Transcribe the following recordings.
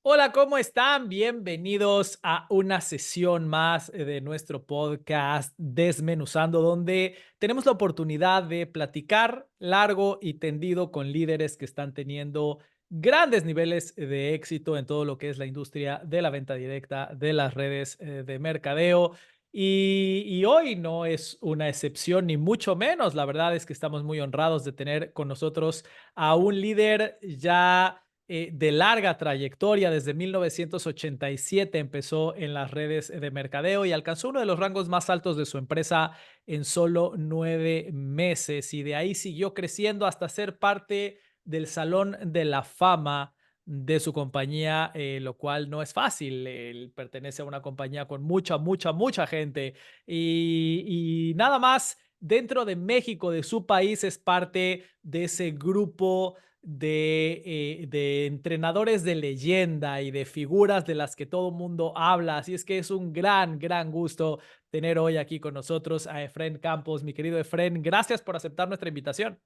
Hola, ¿cómo están? Bienvenidos a una sesión más de nuestro podcast Desmenuzando, donde tenemos la oportunidad de platicar largo y tendido con líderes que están teniendo grandes niveles de éxito en todo lo que es la industria de la venta directa, de las redes de mercadeo. Y hoy no es una excepción, ni mucho menos. La verdad es que estamos muy honrados de tener con nosotros a un líder ya de larga trayectoria. Desde 1987 empezó en las redes de mercadeo y alcanzó uno de los rangos más altos de su empresa en solo 9 meses. Y de ahí siguió creciendo hasta ser parte del Salón de la Fama de su compañía, lo cual no es fácil. Él pertenece a una compañía con mucha gente y nada más. Dentro de México, de su país, es parte de ese grupo de entrenadores de leyenda y de figuras de las que todo mundo habla. Así es que es un gran gusto tener hoy aquí con nosotros a Efren Campos. Mi querido Efren, gracias por aceptar nuestra invitación.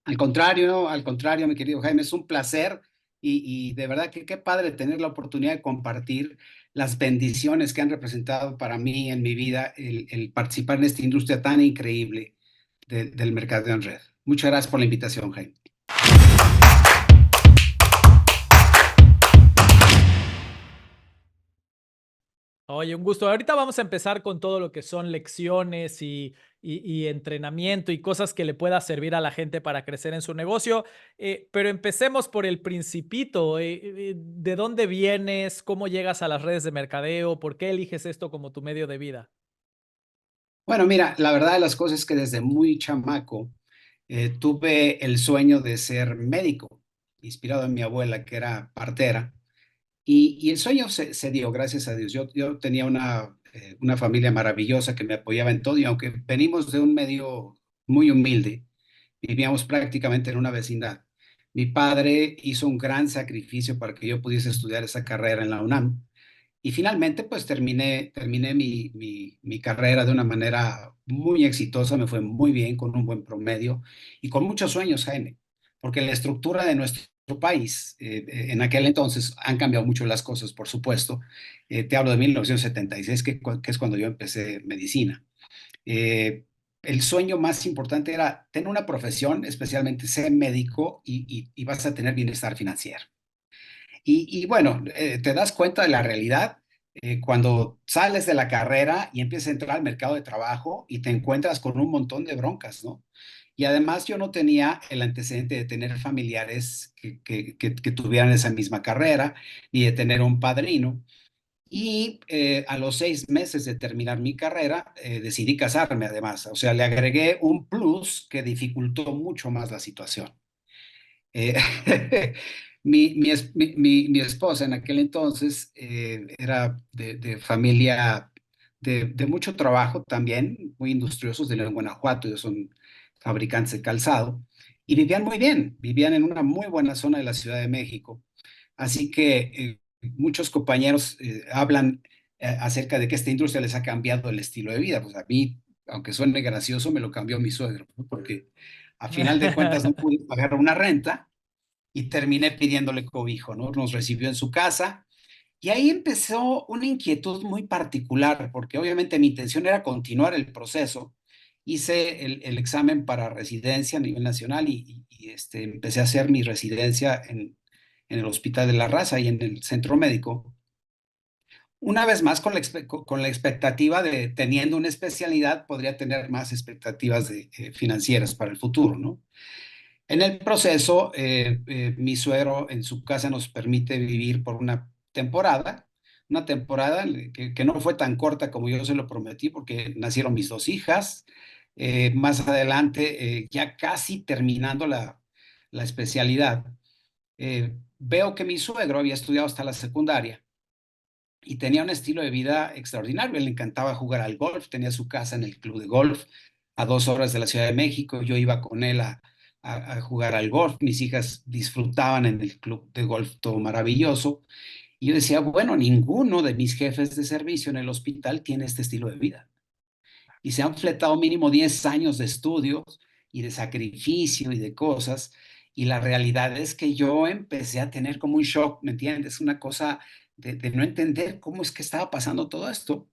Al contrario, mi querido Jaime, es un placer y de verdad que qué padre tener la oportunidad de compartir las bendiciones que han representado para mí en mi vida el participar en esta industria tan increíble del mercado en red. Muchas gracias por la invitación, Jaime. Oye, un gusto. Ahorita vamos a empezar con todo lo que son lecciones y entrenamiento y cosas que le pueda servir a la gente para crecer en su negocio. Pero empecemos por el principito. ¿De dónde vienes? ¿Cómo llegas a las redes de mercadeo? ¿Por qué eliges esto como tu medio de vida? Bueno, mira, la verdad de las cosas es que desde muy chamaco tuve el sueño de ser médico, inspirado en mi abuela, que era partera. Y el sueño se dio, gracias a Dios. Yo tenía una familia maravillosa que me apoyaba en todo y aunque venimos de un medio muy humilde, vivíamos prácticamente en una vecindad. Mi padre hizo un gran sacrificio para que yo pudiese estudiar esa carrera en la UNAM y finalmente pues terminé mi carrera de una manera muy exitosa, me fue muy bien, con un buen promedio y con muchos sueños, Jaime, porque la estructura de nuestro país, en aquel entonces han cambiado mucho las cosas, por supuesto. Te hablo de 1976, que es cuando yo empecé medicina. Eh, el sueño más importante era tener una profesión, especialmente ser médico y vas a tener bienestar financiero. Y bueno, te das cuenta de la realidad cuando sales de la carrera y empiezas a entrar al mercado de trabajo y te encuentras con un montón de broncas, ¿no? Y además yo no tenía el antecedente de tener familiares que tuvieran esa misma carrera, ni de tener un padrino. Y a los 6 meses de terminar mi carrera, decidí casarme además. O sea, le agregué un plus que dificultó mucho más la situación. Eh, mi esposa en aquel entonces era de familia de mucho trabajo también, muy industriosos de León, Guanajuato, ellos son fabricantes de calzado, y vivían muy bien, vivían en una muy buena zona de la Ciudad de México. Así que muchos compañeros hablan acerca de que esta industria les ha cambiado el estilo de vida. Pues a mí, aunque suene gracioso, me lo cambió mi suegro, ¿no? Porque a final de cuentas no pude pagar una renta y terminé pidiéndole cobijo, ¿no? Nos recibió en su casa y ahí empezó una inquietud muy particular, porque obviamente mi intención era continuar el proceso. Hice el examen para residencia a nivel nacional y empecé a hacer mi residencia en el Hospital de la Raza y en el centro médico. Una vez más, con la expectativa de, teniendo una especialidad, podría tener más expectativas financieras para el futuro, ¿no? En el proceso, mi suegro en su casa nos permite vivir por una temporada que no fue tan corta como yo se lo prometí, porque nacieron mis dos hijas. Más adelante, ya casi terminando la especialidad, veo que mi suegro había estudiado hasta la secundaria y tenía un estilo de vida extraordinario. Le encantaba jugar al golf, tenía su casa en el club de golf a 2 horas de la Ciudad de México. Yo iba con él a jugar al golf. Mis hijas disfrutaban en el club de golf, todo maravilloso. Y yo decía, bueno, ninguno de mis jefes de servicio en el hospital tiene este estilo de vida. Y se han fletado mínimo 10 años de estudios y de sacrificio y de cosas. Y la realidad es que yo empecé a tener como un shock, ¿me entiendes? Una cosa de no entender cómo es que estaba pasando todo esto.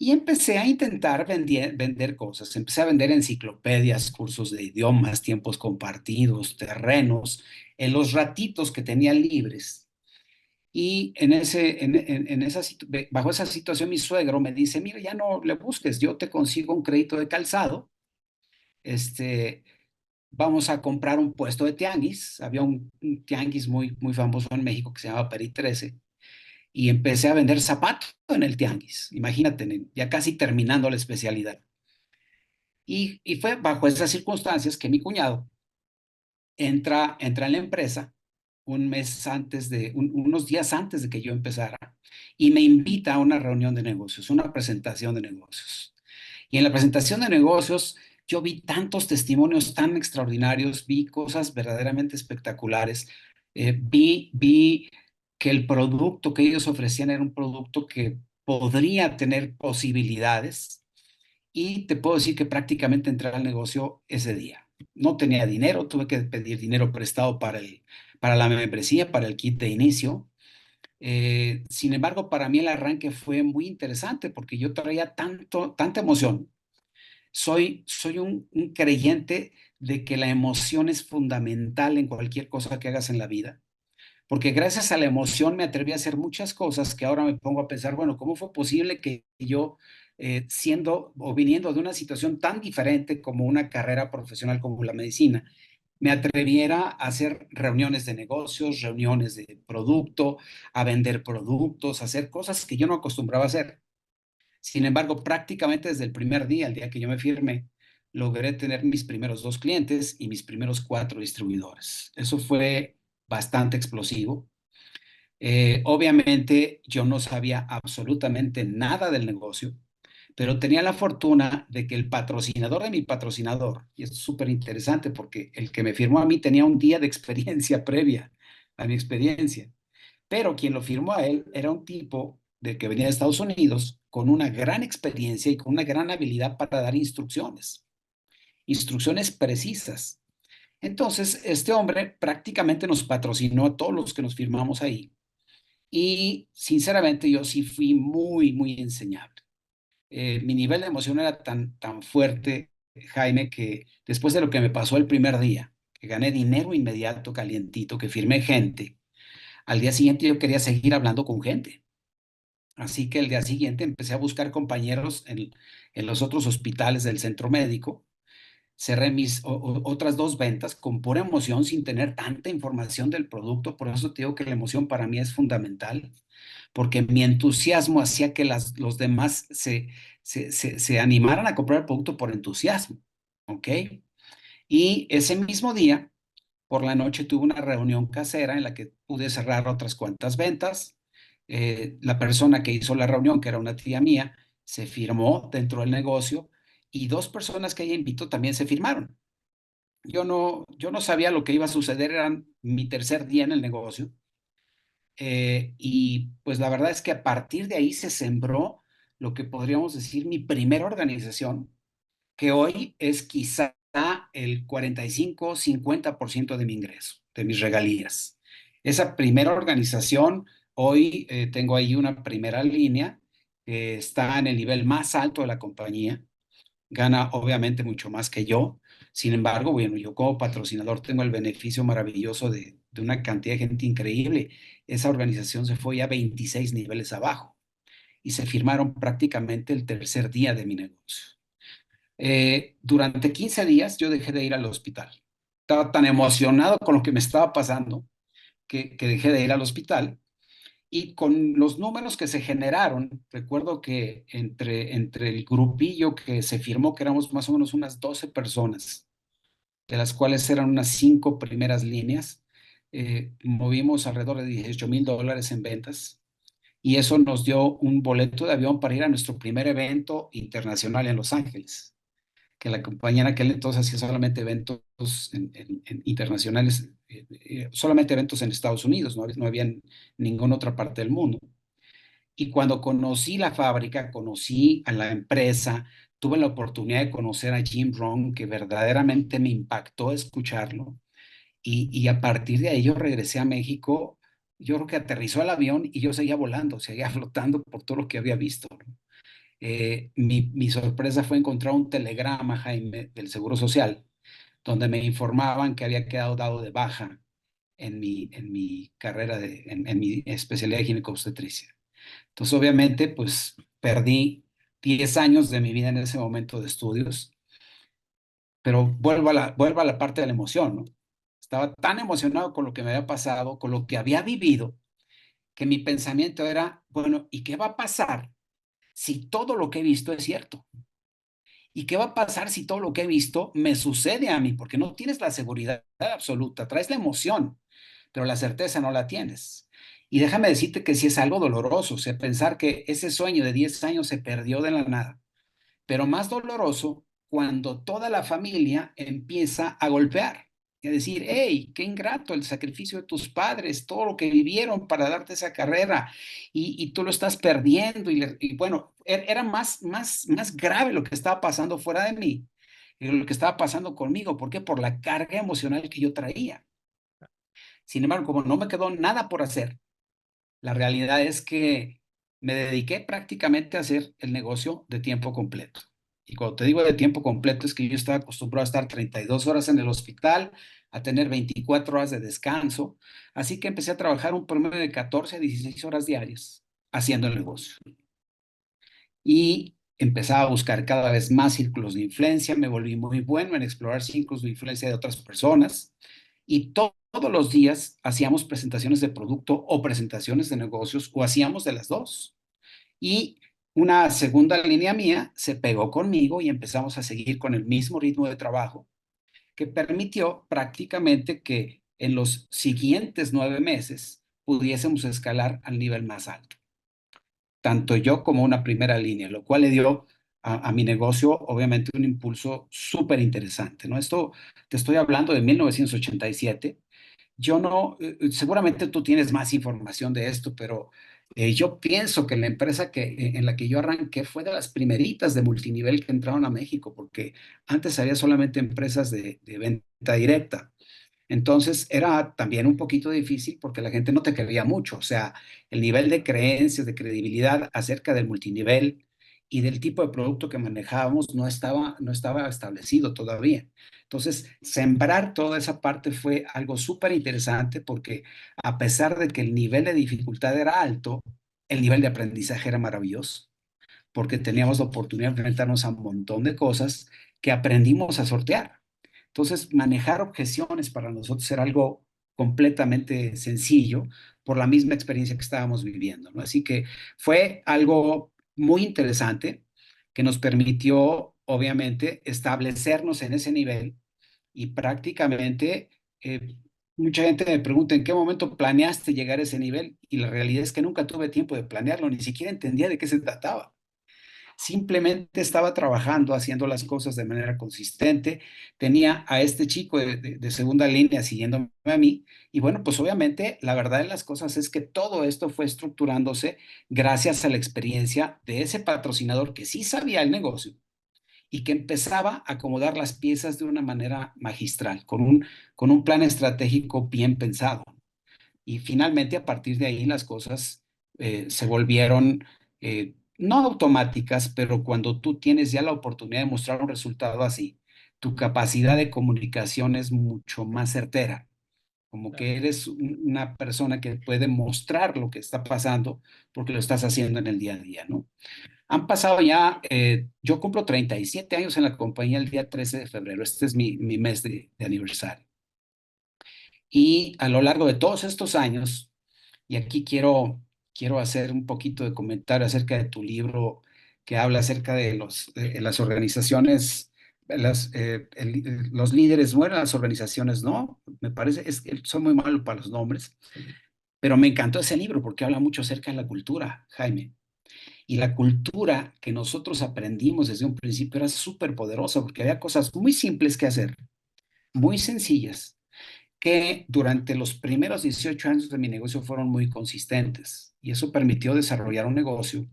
Y empecé a intentar vender cosas. Empecé a vender enciclopedias, cursos de idiomas, tiempos compartidos, terrenos, en los ratitos que tenía libres. Y bajo esa situación, mi suegro me dice, mira, ya no le busques, yo te consigo un crédito de calzado, este, vamos a comprar un puesto de tianguis. Había un tianguis muy famoso en México que se llama Peri 13, y empecé a vender zapatos en el tianguis. Imagínate, ya casi terminando la especialidad. Y fue bajo esas circunstancias que mi cuñado entra en la empresa unos días antes de que yo empezara, y me invita a una reunión de negocios, una presentación de negocios. Y en la presentación de negocios yo vi tantos testimonios tan extraordinarios, vi cosas verdaderamente espectaculares, vi que el producto que ellos ofrecían era un producto que podría tener posibilidades, y te puedo decir que prácticamente entré al negocio ese día. No tenía dinero, tuve que pedir dinero prestado para la membresía, para el kit de inicio. Sin embargo, para mí el arranque fue muy interesante porque yo traía tanta emoción. Soy un creyente de que la emoción es fundamental en cualquier cosa que hagas en la vida, porque gracias a la emoción me atreví a hacer muchas cosas que ahora me pongo a pensar, bueno, ¿cómo fue posible que yo, siendo o viniendo de una situación tan diferente como una carrera profesional como la medicina, me atreviera a hacer reuniones de negocios, reuniones de producto, a vender productos, a hacer cosas que yo no acostumbraba a hacer? Sin embargo, prácticamente desde el primer día, el día que yo me firmé, logré tener mis primeros 2 clientes y mis primeros 4 distribuidores. Eso fue bastante explosivo. Obviamente yo no sabía absolutamente nada del negocio, pero tenía la fortuna de que el patrocinador de mi patrocinador, y esto es súper interesante porque el que me firmó a mí tenía un día de experiencia previa a mi experiencia, pero quien lo firmó a él era un tipo de que venía de Estados Unidos con una gran experiencia y con una gran habilidad para dar instrucciones precisas. Entonces, este hombre prácticamente nos patrocinó a todos los que nos firmamos ahí, y sinceramente yo sí fui muy enseñable. Mi nivel de emoción era tan fuerte, Jaime, que después de lo que me pasó el primer día, que gané dinero inmediato, calientito, que firmé gente, al día siguiente yo quería seguir hablando con gente. Así que el día siguiente empecé a buscar compañeros en los otros hospitales del centro médico. Cerré mis otras 2 ventas con pura emoción, sin tener tanta información del producto. Por eso te digo que la emoción para mí es fundamental, porque mi entusiasmo hacía que los demás se animaran a comprar el producto por entusiasmo. ¿Ok? Y ese mismo día, por la noche, tuve una reunión casera en la que pude cerrar otras cuantas ventas. La persona que hizo la reunión, que era una tía mía, se firmó dentro del negocio, y 2 personas que ella invitó también se firmaron. Yo no sabía lo que iba a suceder, era mi tercer día en el negocio. Y pues la verdad es que a partir de ahí se sembró lo que podríamos decir mi primera organización, que hoy es quizá el 45-50% de mi ingreso, de mis regalías. Esa primera organización, hoy tengo ahí una primera línea que está en el nivel más alto de la compañía, gana obviamente mucho más que yo. Sin embargo, bueno, yo como patrocinador tengo el beneficio maravilloso de una cantidad de gente increíble. Esa organización se fue ya 26 niveles abajo y se firmaron prácticamente el tercer día de mi negocio. Durante 15 días yo dejé de ir al hospital. Estaba tan emocionado con lo que me estaba pasando que dejé de ir al hospital. Y con los números que se generaron, recuerdo que entre el grupillo que se firmó, que éramos más o menos unas 12 personas, de las cuales eran unas 5 primeras líneas, movimos alrededor de $18,000 en ventas. Y eso nos dio un boleto de avión para ir a nuestro primer evento internacional en Los Ángeles, que la compañía en aquel entonces hacía solamente eventos internacionales, solamente eventos en Estados Unidos, no había en ninguna otra parte del mundo. Y cuando conocí la fábrica, conocí a la empresa, tuve la oportunidad de conocer a Jim Rohn, que verdaderamente me impactó escucharlo. y a partir de ahí yo regresé a México. Yo creo que aterrizó el avión y yo seguía volando, seguía flotando por todo lo que había visto, ¿no? Mi sorpresa fue encontrar un telegrama, Jaime, del Seguro Social, donde me informaban que había quedado dado de baja en mi carrera, en mi especialidad de ginecobstetricia. Entonces, obviamente, pues perdí 10 años de mi vida en ese momento de estudios, pero vuelvo a la parte de la emoción, ¿no? Estaba tan emocionado con lo que me había pasado, con lo que había vivido, que mi pensamiento era, bueno, ¿y qué va a pasar si todo lo que he visto es cierto? ¿Y qué va a pasar si todo lo que he visto me sucede a mí? Porque no tienes la seguridad absoluta, traes la emoción, pero la certeza no la tienes. Y déjame decirte que sí es algo doloroso, o sea, pensar que ese sueño de 10 años se perdió de la nada, pero más doloroso cuando toda la familia empieza a golpear y a decir, hey, qué ingrato el sacrificio de tus padres, todo lo que vivieron para darte esa carrera y tú lo estás perdiendo. Y bueno, era más grave lo que estaba pasando fuera de mí, lo que estaba pasando conmigo. ¿Por qué? Por la carga emocional que yo traía. Sin embargo, como no me quedó nada por hacer, la realidad es que me dediqué prácticamente a hacer el negocio de tiempo completo. Y cuando te digo de tiempo completo es que yo estaba acostumbrado a estar 32 horas en el hospital, a tener 24 horas de descanso. Así que empecé a trabajar un promedio de 14 a 16 horas diarias haciendo el negocio. Y empezaba a buscar cada vez más círculos de influencia. Me volví muy bueno en explorar círculos de influencia de otras personas. Y todos los días hacíamos presentaciones de producto o presentaciones de negocios o hacíamos de las dos. Y una segunda línea mía se pegó conmigo y empezamos a seguir con el mismo ritmo de trabajo que permitió prácticamente que en los siguientes 9 meses pudiésemos escalar al nivel más alto, tanto yo como una primera línea, lo cual le dio a mi negocio obviamente un impulso súper interesante, ¿no? Esto te estoy hablando de 1987. Yo no, seguramente tú tienes más información de esto, pero yo pienso que la empresa en la que yo arranqué fue de las primeritas de multinivel que entraron a México, porque antes había solamente empresas de venta directa. Entonces era también un poquito difícil porque la gente no te creía mucho, o sea, el nivel de creencias, de credibilidad acerca del multinivel y del tipo de producto que manejábamos no estaba establecido todavía. Entonces, sembrar toda esa parte fue algo súper interesante porque a pesar de que el nivel de dificultad era alto, el nivel de aprendizaje era maravilloso porque teníamos la oportunidad de enfrentarnos a un montón de cosas que aprendimos a sortear. Entonces, manejar objeciones para nosotros era algo completamente sencillo por la misma experiencia que estábamos viviendo, ¿no? Así que fue algo muy interesante que nos permitió, obviamente, establecernos en ese nivel y prácticamente mucha gente me pregunta en qué momento planeaste llegar a ese nivel y la realidad es que nunca tuve tiempo de planearlo, ni siquiera entendía de qué se trataba. Simplemente estaba trabajando, haciendo las cosas de manera consistente. Tenía a este chico de segunda línea siguiéndome a mí. Y bueno, pues obviamente la verdad de las cosas es que todo esto fue estructurándose gracias a la experiencia de ese patrocinador que sí sabía el negocio y que empezaba a acomodar las piezas de una manera magistral, con un plan estratégico bien pensado. Y finalmente, a partir de ahí, las cosas se volvieron no automáticas, pero cuando tú tienes ya la oportunidad de mostrar un resultado así, tu capacidad de comunicación es mucho más certera, como que eres una persona que puede mostrar lo que está pasando porque lo estás haciendo en el día a día, ¿no? Han pasado ya, yo cumplo 37 años en la compañía el día 13 de febrero, este es mi mes de aniversario. Y a lo largo de todos estos años, y aquí quiero hacer un poquito de comentario acerca de tu libro que habla acerca de las organizaciones, los líderes mueren, las organizaciones no. Me parece, es que soy muy malo para los nombres, pero me encantó ese libro porque habla mucho acerca de la cultura, Jaime. Y la cultura que nosotros aprendimos desde un principio era súper poderosa porque había cosas muy simples que hacer, muy sencillas que durante los primeros 18 años de mi negocio fueron muy consistentes y eso permitió desarrollar un negocio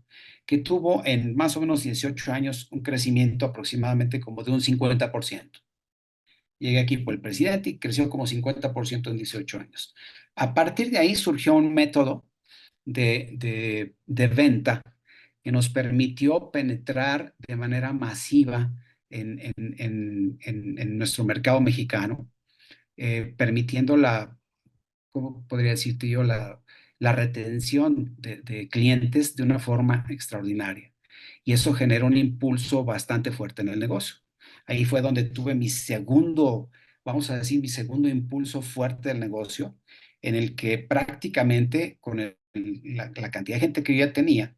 que tuvo en más o menos 18 años un crecimiento aproximadamente como de un 50%. Llegué aquí por el presidente y creció como 50% en 18 años. A partir de ahí surgió un método de venta que nos permitió penetrar de manera masiva en nuestro mercado mexicano, permitiendo ¿cómo podría decirte yo? La retención de clientes de una forma extraordinaria. Y eso generó un impulso bastante fuerte en el negocio. Ahí fue donde tuve vamos a decir, mi segundo impulso fuerte del negocio, en el que prácticamente con la cantidad de gente que yo ya tenía,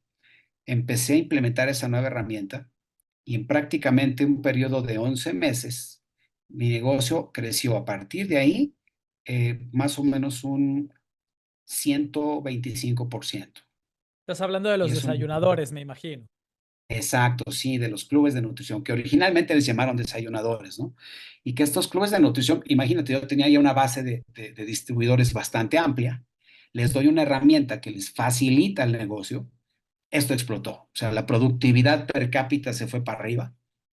empecé a implementar esa nueva herramienta y en prácticamente un periodo de 11 meses, mi negocio creció a partir de ahí más o menos un 125%. Estás hablando de Y los es un, desayunadores, me imagino. exacto, sí, de los clubes de nutrición, que originalmente les llamaron desayunadores, ¿no? Y que estos clubes de nutrición, imagínate, yo tenía ya una base de distribuidores bastante amplia, les doy una herramienta que les facilita el negocio, esto explotó. O sea, la productividad per cápita se fue para arriba.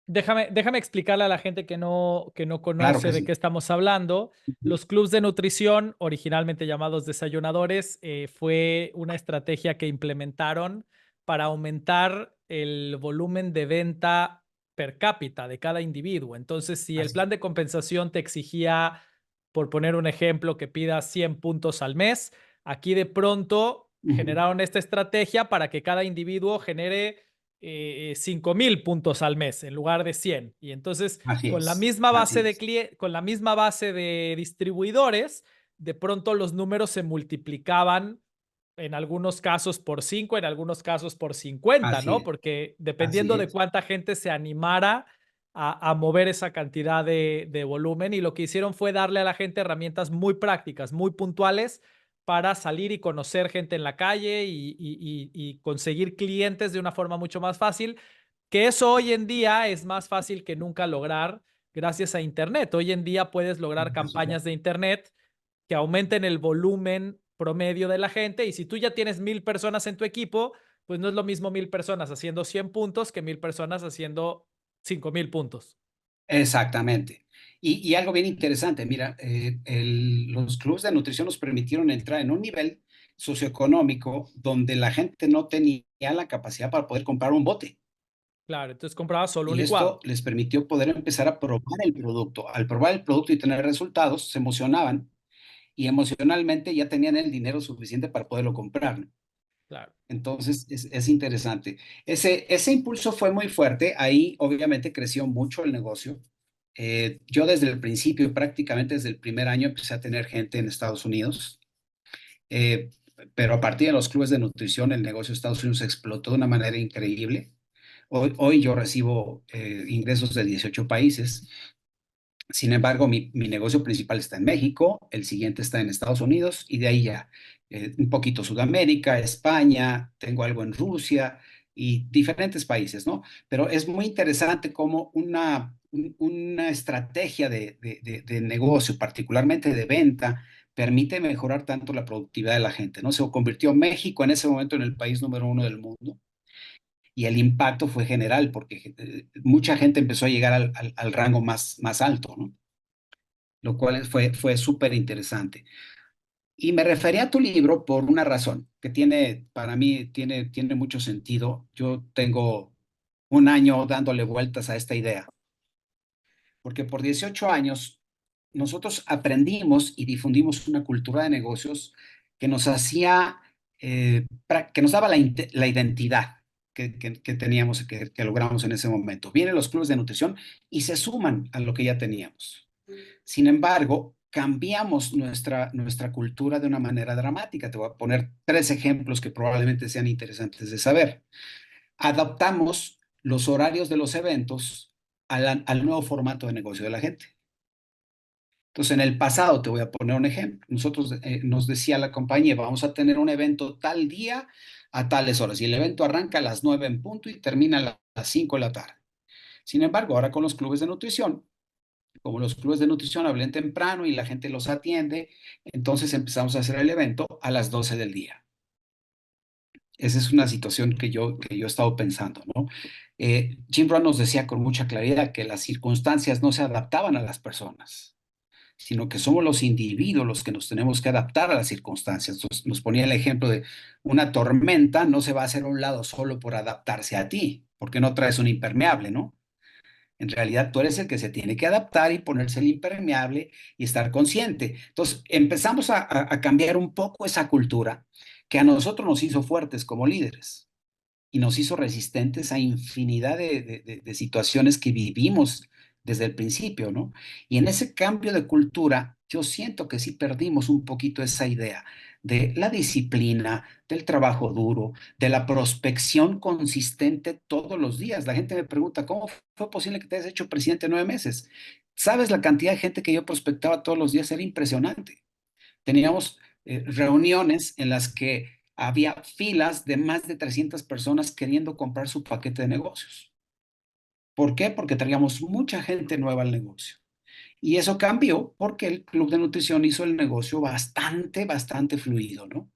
Déjame explicarle a la gente que no Claro conoce que de sí. qué estamos hablando. Ujú. Los clubs de nutrición, originalmente llamados desayunadores, fue una estrategia que implementaron para aumentar el volumen de venta per cápita de cada individuo. Entonces, si el Así. plan de compensación te exigía, por poner un ejemplo, que pidas 100 puntos al mes, aquí de pronto Ujú. generaron esta estrategia para que cada individuo genere 5,000 puntos al mes en lugar de 100. Y entonces, Así con la es. misma Así base de es. con la misma base de distribuidores, de pronto los números se multiplicaban en algunos casos por 5, en algunos casos por 50, Así ¿no? es. Porque Así dependiendo de es. cuánta gente se animara a mover esa cantidad de volumen, y lo que hicieron fue darle a la gente herramientas muy prácticas, muy puntuales para salir y conocer gente en la calle y conseguir clientes de una forma mucho más fácil, que eso hoy en día es más fácil que nunca lograr gracias a Internet. Hoy en día puedes lograr Por campañas supuesto. de Internet que aumenten el volumen promedio de la gente, y si tú ya tienes 1,000 personas en tu equipo, pues no es lo mismo 1,000 personas haciendo 100 puntos que 1,000 personas haciendo 5,000 puntos. Exactamente. Y algo bien interesante, mira, los clubes de nutrición nos permitieron entrar en un nivel socioeconómico donde la gente no tenía la capacidad para poder comprar un bote. Claro, entonces comprabas solo un Y esto licuado. les permitió poder empezar a probar el producto. Al probar el producto y tener resultados, se emocionaban y emocionalmente ya tenían el dinero suficiente para poderlo comprar, ¿no? Claro. Entonces, es interesante. Ese impulso fue muy fuerte. Ahí, obviamente, creció mucho el negocio. Yo desde el principio, prácticamente desde el primer año, empecé a tener gente en Estados Unidos. Eh, pero a partir de los clubes de nutrición, el negocio de Estados Unidos explotó de una manera increíble. Hoy yo recibo ingresos de 18 países. Sin embargo, mi negocio principal está en México, el siguiente está en Estados Unidos y de ahí ya un poquito Sudamérica, España, tengo algo en Rusia y diferentes países, ¿no? Pero es muy interesante cómo una estrategia de negocio, particularmente de venta, permite mejorar tanto la productividad de la gente, ¿no? Se convirtió México en ese momento en el país número uno del mundo y el impacto fue general porque mucha gente empezó a llegar al rango más alto, ¿no? Lo cual fue súper interesante. Y me refería a tu libro por una razón que para mí, tiene mucho sentido. Yo tengo un año dándole vueltas a esta idea, porque por 18 años nosotros aprendimos y difundimos una cultura de negocios que nos hacía, que nos daba la identidad que teníamos, que logramos en ese momento. Vienen los clubes de nutrición y se suman a lo que ya teníamos. Sin embargo, cambiamos nuestra cultura de una manera dramática. Te voy a poner 3 ejemplos que probablemente sean interesantes de saber. Adaptamos los horarios de los eventos al nuevo formato de negocio de la gente. Entonces, en el pasado, te voy a poner un ejemplo. Nosotros nos decía la compañía, vamos a tener un evento tal día a tales horas y el evento arranca a las 9 en punto y termina a las 5 de la tarde. Sin embargo, ahora con los clubes de nutrición, como los clubes de nutrición abren temprano y la gente los atiende, entonces empezamos a hacer el evento a las 12 del día. Esa es una situación que yo he estado pensando, ¿no? Jim Rohn nos decía con mucha claridad que las circunstancias no se adaptaban a las personas, sino que somos los individuos los que nos tenemos que adaptar a las circunstancias. Nos ponía el ejemplo de una tormenta no se va a hacer a un lado solo por adaptarse a ti, porque no traes un impermeable, ¿no? En realidad tú eres el que se tiene que adaptar y ponerse el impermeable y estar consciente. Entonces empezamos a cambiar un poco esa cultura que a nosotros nos hizo fuertes como líderes y nos hizo resistentes a infinidad de situaciones que vivimos desde el principio, ¿no? Y en ese cambio de cultura, yo siento que sí perdimos un poquito esa idea de la disciplina, del trabajo duro, de la prospección consistente todos los días. La gente me pregunta, ¿cómo fue posible que te hayas hecho presidente 9 meses? ¿Sabes la cantidad de gente que yo prospectaba todos los días? Era impresionante. Teníamos reuniones en las que había filas de más de 300 personas queriendo comprar su paquete de negocios. ¿Por qué? Porque traíamos mucha gente nueva al negocio. Y eso cambió porque el Club de Nutrición hizo el negocio bastante fluido, ¿no?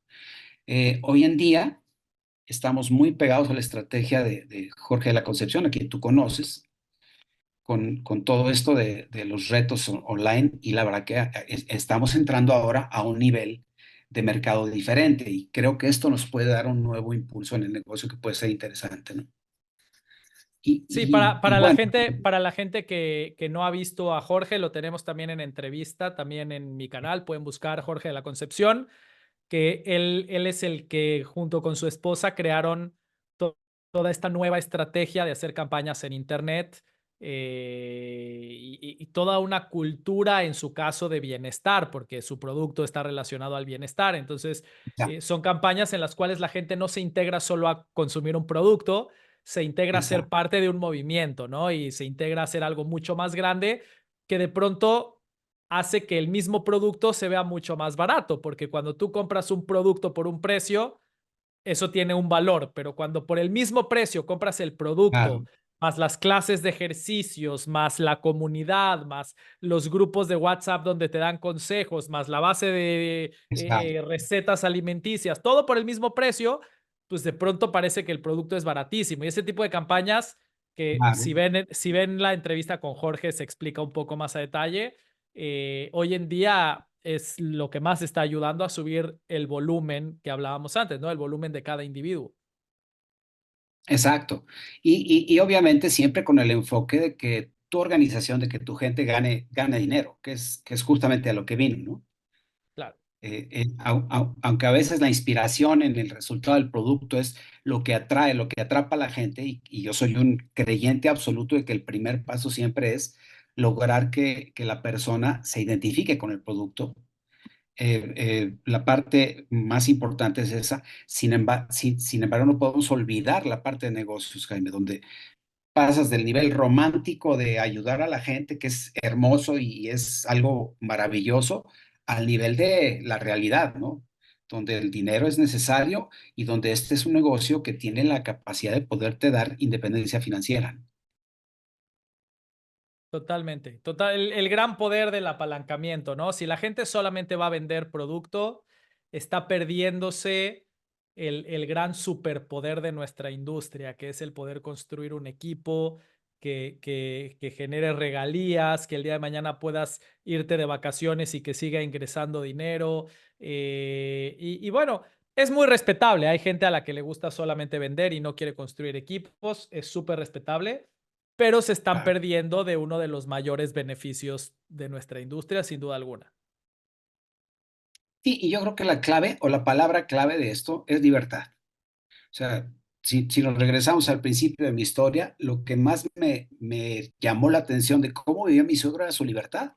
Hoy en día estamos muy pegados a la estrategia de Jorge de la Concepción, a quien tú conoces, con todo esto de los retos online y la verdad que estamos entrando ahora a un nivel de mercado diferente y creo que esto nos puede dar un nuevo impulso en el negocio que puede ser interesante, ¿no? Y, Sí, y, y bueno, para la gente que no ha visto a Jorge, lo tenemos también en entrevista, también en mi canal, pueden buscar Jorge de la Concepción, que él es el que junto con su esposa crearon toda esta nueva estrategia de hacer campañas en Internet y toda una cultura en su caso de bienestar, porque su producto está relacionado al bienestar. Entonces, ya, son campañas en las cuales la gente no se integra solo a consumir un producto, se integra a ser exacto, parte de un movimiento, ¿no? Y se integra a hacer algo mucho más grande que de pronto hace que el mismo producto se vea mucho más barato, porque cuando tú compras un producto por un precio, eso tiene un valor, pero cuando por el mismo precio compras el producto, claro, más las clases de ejercicios, más la comunidad, más los grupos de WhatsApp donde te dan consejos, más la base de exacto, recetas alimenticias, todo por el mismo precio, pues de pronto parece que el producto es baratísimo. Y ese tipo de campañas que claro. si ven la entrevista con Jorge se explica un poco más a detalle, hoy en día es lo que más está ayudando a subir el volumen que hablábamos antes, ¿no? El volumen de cada individuo. Exacto. Y obviamente siempre con el enfoque de que tu organización, de que tu gente gane dinero, que es justamente a lo que vino, ¿no? Claro, Aunque a veces la inspiración en el resultado del producto es lo que atrae, lo que atrapa a la gente, y yo soy un creyente absoluto de que el primer paso siempre es lograr que la persona se identifique con el producto. La parte más importante es esa. Sin embargo, no podemos olvidar la parte de negocios, Jaime, donde pasas del nivel romántico de ayudar a la gente, que es hermoso y es algo maravilloso, al nivel de la realidad, ¿no? Donde el dinero es necesario y donde este es un negocio que tiene la capacidad de poderte dar independencia financiera. totalmente. El gran poder del apalancamiento, ¿no? Si la gente solamente va a vender producto, está perdiéndose el gran superpoder de nuestra industria, que es el poder construir un equipo que genere regalías, que el día de mañana puedas irte de vacaciones y que siga ingresando dinero. Y bueno, es muy respetable. Hay gente a la que le gusta solamente vender y no quiere construir equipos. Es súper respetable, pero se están Claro. perdiendo de uno de los mayores beneficios de nuestra industria, sin duda alguna. Sí, y yo creo que la clave o la palabra clave de esto es libertad. O sea, si nos regresamos al principio de mi historia, lo que más me llamó la atención de cómo vivía mi suegro era su libertad.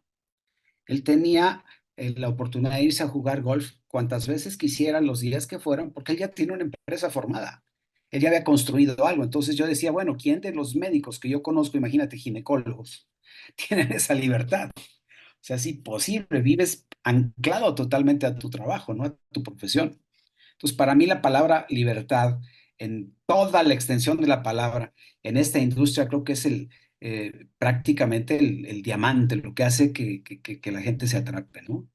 Él tenía la oportunidad de irse a jugar golf cuantas veces quisiera, los días que fueran, porque él ya tiene una empresa formada. Él ya había construido algo. Entonces yo decía, bueno, ¿quién de los médicos que yo conozco, imagínate, ginecólogos, tienen esa libertad? O sea, es imposible, vives anclado totalmente a tu trabajo, ¿no? A tu profesión. Entonces, para mí la palabra libertad, en toda la extensión de la palabra, en esta industria, creo que es prácticamente el diamante, lo que hace que la gente se atrape, ¿no?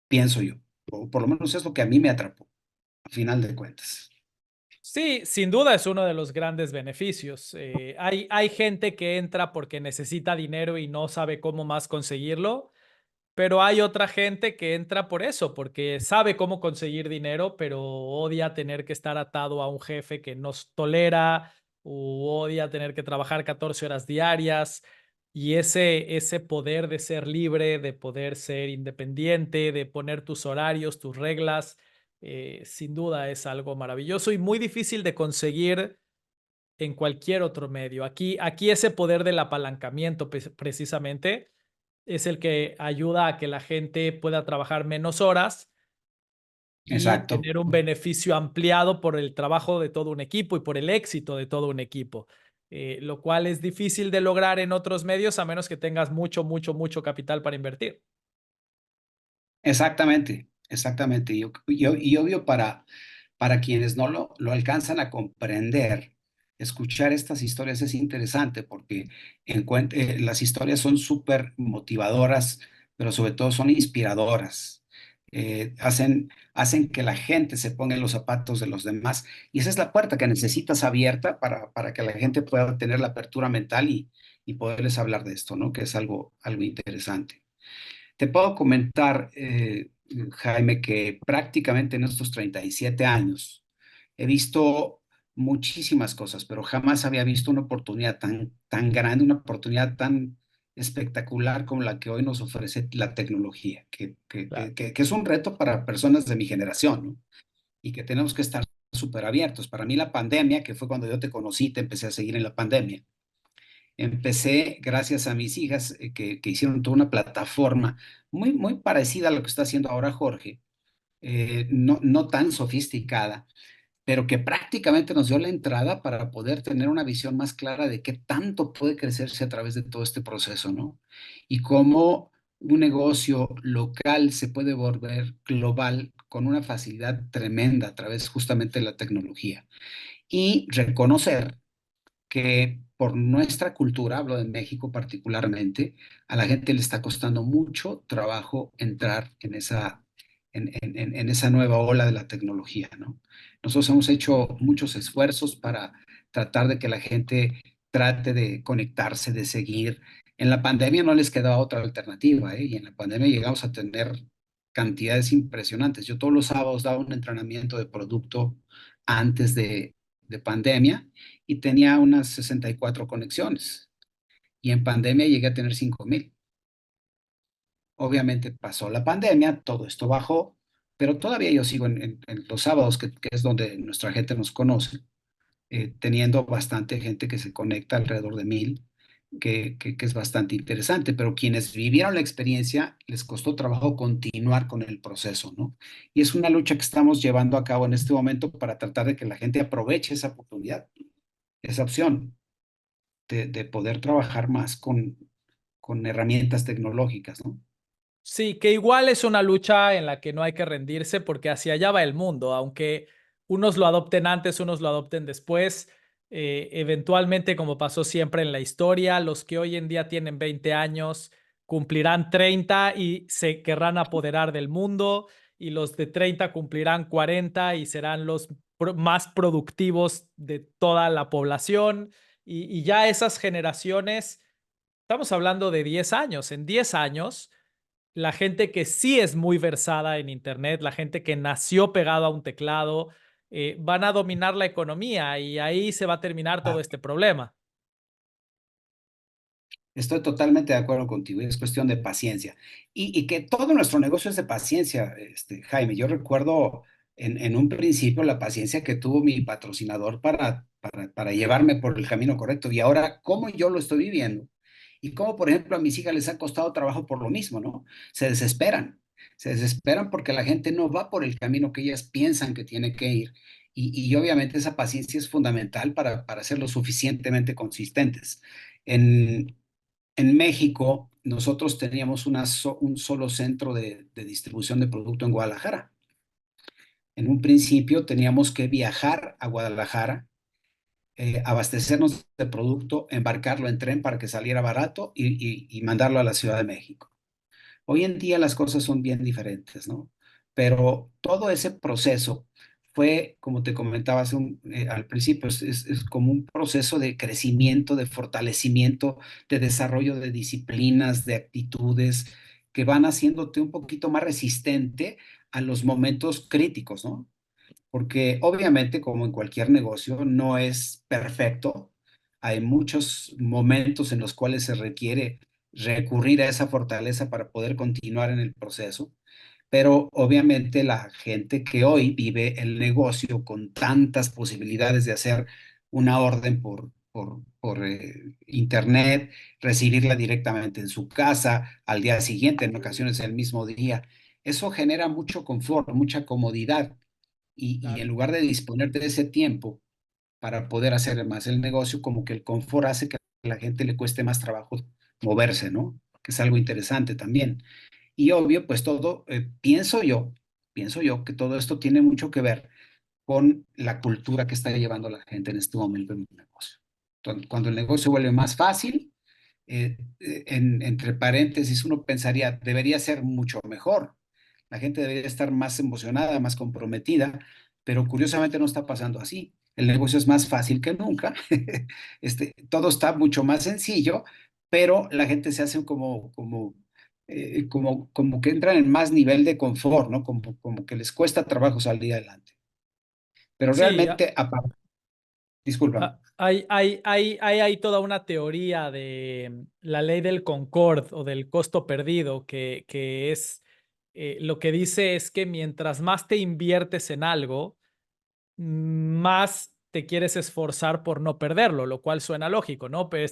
Pienso yo. O por lo menos es lo que a mí me atrapó, a final de cuentas. Sí, sin duda es uno de los grandes beneficios. Hay gente que entra porque necesita dinero y no sabe cómo más conseguirlo, pero hay otra gente que entra por eso, porque sabe cómo conseguir dinero, pero odia tener que estar atado a un jefe que nos tolera, o odia tener que trabajar 14 horas diarias. Y ese poder de ser libre, de poder ser independiente, de poner tus horarios, tus reglas, sin duda es algo maravilloso y muy difícil de conseguir en cualquier otro medio. Aquí ese poder del apalancamiento precisamente es el que ayuda a que la gente pueda trabajar menos horas y Exacto. tener un beneficio ampliado por el trabajo de todo un equipo y por el éxito de todo un equipo, lo cual es difícil de lograr en otros medios a menos que tengas mucho, mucho, mucho capital para invertir. Exactamente, exactamente. Y obvio para quienes no lo alcanzan a comprender, escuchar estas historias es interesante porque las historias son súper motivadoras, pero sobre todo son inspiradoras. Hacen que la gente se ponga en los zapatos de los demás y esa es la puerta que necesitas abierta para que la gente pueda tener la apertura mental y poderles hablar de esto, ¿no? Que es algo interesante. Te puedo comentar, Jaime, que prácticamente en estos 37 años he visto muchísimas cosas, pero jamás había visto una oportunidad tan grande, una oportunidad tan espectacular como la que hoy nos ofrece la tecnología, Claro. que es un reto para personas de mi generación, ¿no? Y que tenemos que estar súper abiertos. Para mí la pandemia, que fue cuando yo te conocí, te empecé a seguir en la pandemia. Empecé gracias a mis hijas que hicieron toda una plataforma muy parecida a lo que está haciendo ahora Jorge, no tan sofisticada, pero que prácticamente nos dio la entrada para poder tener una visión más clara de qué tanto puede crecerse a través de todo este proceso, ¿no? Y cómo un negocio local se puede volver global con una facilidad tremenda a través justamente de la tecnología. Y reconocer que por nuestra cultura, hablo de México particularmente, a la gente le está costando mucho trabajo entrar en esa nueva ola de la tecnología, ¿no? Nosotros hemos hecho muchos esfuerzos para tratar de que la gente trate de conectarse, de seguir. En la pandemia no les quedaba otra alternativa, ¿eh? Y en la pandemia llegamos a tener cantidades impresionantes. Yo todos los sábados daba un entrenamiento de producto antes de pandemia y tenía unas 64 conexiones. Y en pandemia llegué a tener 5,000. Obviamente pasó la pandemia, todo esto bajó, pero todavía yo sigo en los sábados, que es donde nuestra gente nos conoce, teniendo bastante gente que se conecta, alrededor de 1,000, que es bastante interesante, pero quienes vivieron la experiencia les costó trabajo continuar con el proceso, ¿no? Y es una lucha que estamos llevando a cabo en este momento para tratar de que la gente aproveche esa oportunidad, esa opción de poder trabajar más con herramientas tecnológicas, ¿no? Sí, que igual es una lucha en la que no hay que rendirse porque hacia allá va el mundo, aunque unos lo adopten antes, unos lo adopten después, eventualmente, como pasó siempre en la historia, los que hoy en día tienen 20 años cumplirán 30 y se querrán apoderar del mundo, y los de 30 cumplirán 40 y serán los más productivos de toda la población, y ya esas generaciones, estamos hablando de 10 años, en 10 años la gente que sí es muy versada en Internet, la gente que nació pegado a un teclado, van a dominar la economía y ahí se va a terminar todo Ah, este problema. estoy totalmente de acuerdo contigo, es cuestión de paciencia. Y que todo nuestro negocio es de paciencia, Jaime. Yo recuerdo en un principio la paciencia que tuvo mi patrocinador para llevarme por el camino correcto y ahora cómo yo lo estoy viviendo y cómo, por ejemplo, a mis hijas les ha costado trabajo por lo mismo, ¿no? Se desesperan porque la gente no va por el camino que ellas piensan que tiene que ir. Y obviamente esa paciencia es fundamental para ser lo suficientemente consistentes. En, en México, nosotros teníamos un solo centro de distribución de producto en Guadalajara. En un principio teníamos que viajar a Guadalajara, abastecernos de producto, embarcarlo en tren para que saliera barato y mandarlo a la Ciudad de México. Hoy en día las cosas son bien diferentes, ¿no? Pero todo ese proceso fue, como te comentaba al principio, es como un proceso de crecimiento, de fortalecimiento, de desarrollo de disciplinas, de actitudes que van haciéndote un poquito más resistente a los momentos críticos, ¿no? Porque obviamente, como en cualquier negocio, no es perfecto. Hay muchos momentos en los cuales se requiere recurrir a esa fortaleza para poder continuar en el proceso, pero obviamente la gente que hoy vive el negocio con tantas posibilidades de hacer una orden por internet, recibirla directamente en su casa, al día siguiente, en ocasiones el mismo día, eso genera mucho confort, mucha comodidad y Claro. en lugar de disponer de ese tiempo para poder hacer más el negocio, como que el confort hace que a la gente le cueste más trabajo moverse, ¿no? Que es algo interesante también. Y obvio, pues todo, pienso yo que todo esto tiene mucho que ver con la cultura que está llevando la gente en este momento en el negocio. Entonces, cuando el negocio vuelve más fácil, entre paréntesis, uno pensaría, debería ser mucho mejor. La gente debería estar más emocionada, más comprometida, pero curiosamente no está pasando así. El negocio es más fácil que nunca, todo está mucho más sencillo, pero la gente se hace como que entran en más nivel de confort, ¿no? Como que les cuesta trabajo salir adelante. Pero Sí, realmente, discúlpame. hay toda una teoría de la ley del Concord o del costo perdido que es lo que dice es que mientras más te inviertes en algo, más te quieres esforzar por no perderlo, lo cual suena lógico, ¿no? Pero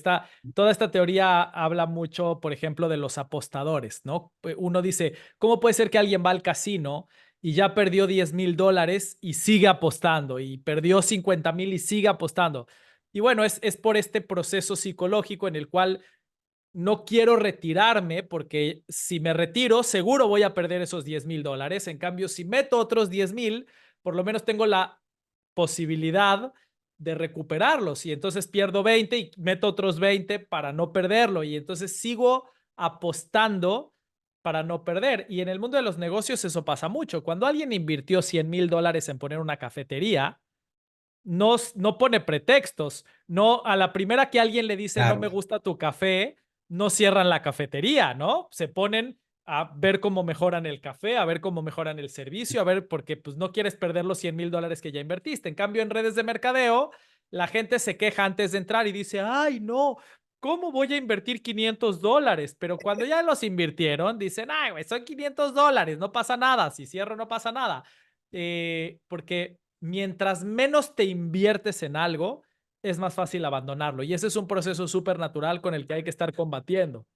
toda esta teoría habla mucho, por ejemplo, de los apostadores, ¿no? Uno dice, ¿cómo puede ser que alguien va al casino y ya perdió $10,000 y sigue apostando y perdió 50,000 y sigue apostando? Y bueno, es por este proceso psicológico en el cual no quiero retirarme porque si me retiro, seguro voy a perder esos $10,000. En cambio, si meto otros 10,000, por lo menos tengo la posibilidad de recuperarlos y entonces pierdo 20 y meto otros 20 para no perderlo y entonces sigo apostando para no perder. Y en el mundo de los negocios eso pasa mucho. Cuando alguien invirtió $100,000 en poner una cafetería, no pone pretextos. No, a la primera que alguien le dice no Claro, me gusta tu café, no cierran la cafetería, ¿no? Se ponen a ver cómo mejoran el café, a ver cómo mejoran el servicio, a ver, porque pues no quieres perder los $100,000 que ya invertiste. En cambio, en redes de mercadeo, la gente se queja antes de entrar y dice, ay, no, ¿cómo voy a invertir $500? Pero cuando ya los invirtieron, dicen, ay, güey, son $500, no pasa nada, si cierro no pasa nada. Porque mientras menos te inviertes en algo, es más fácil abandonarlo. Y ese es un proceso súper natural con el que hay que estar combatiendo.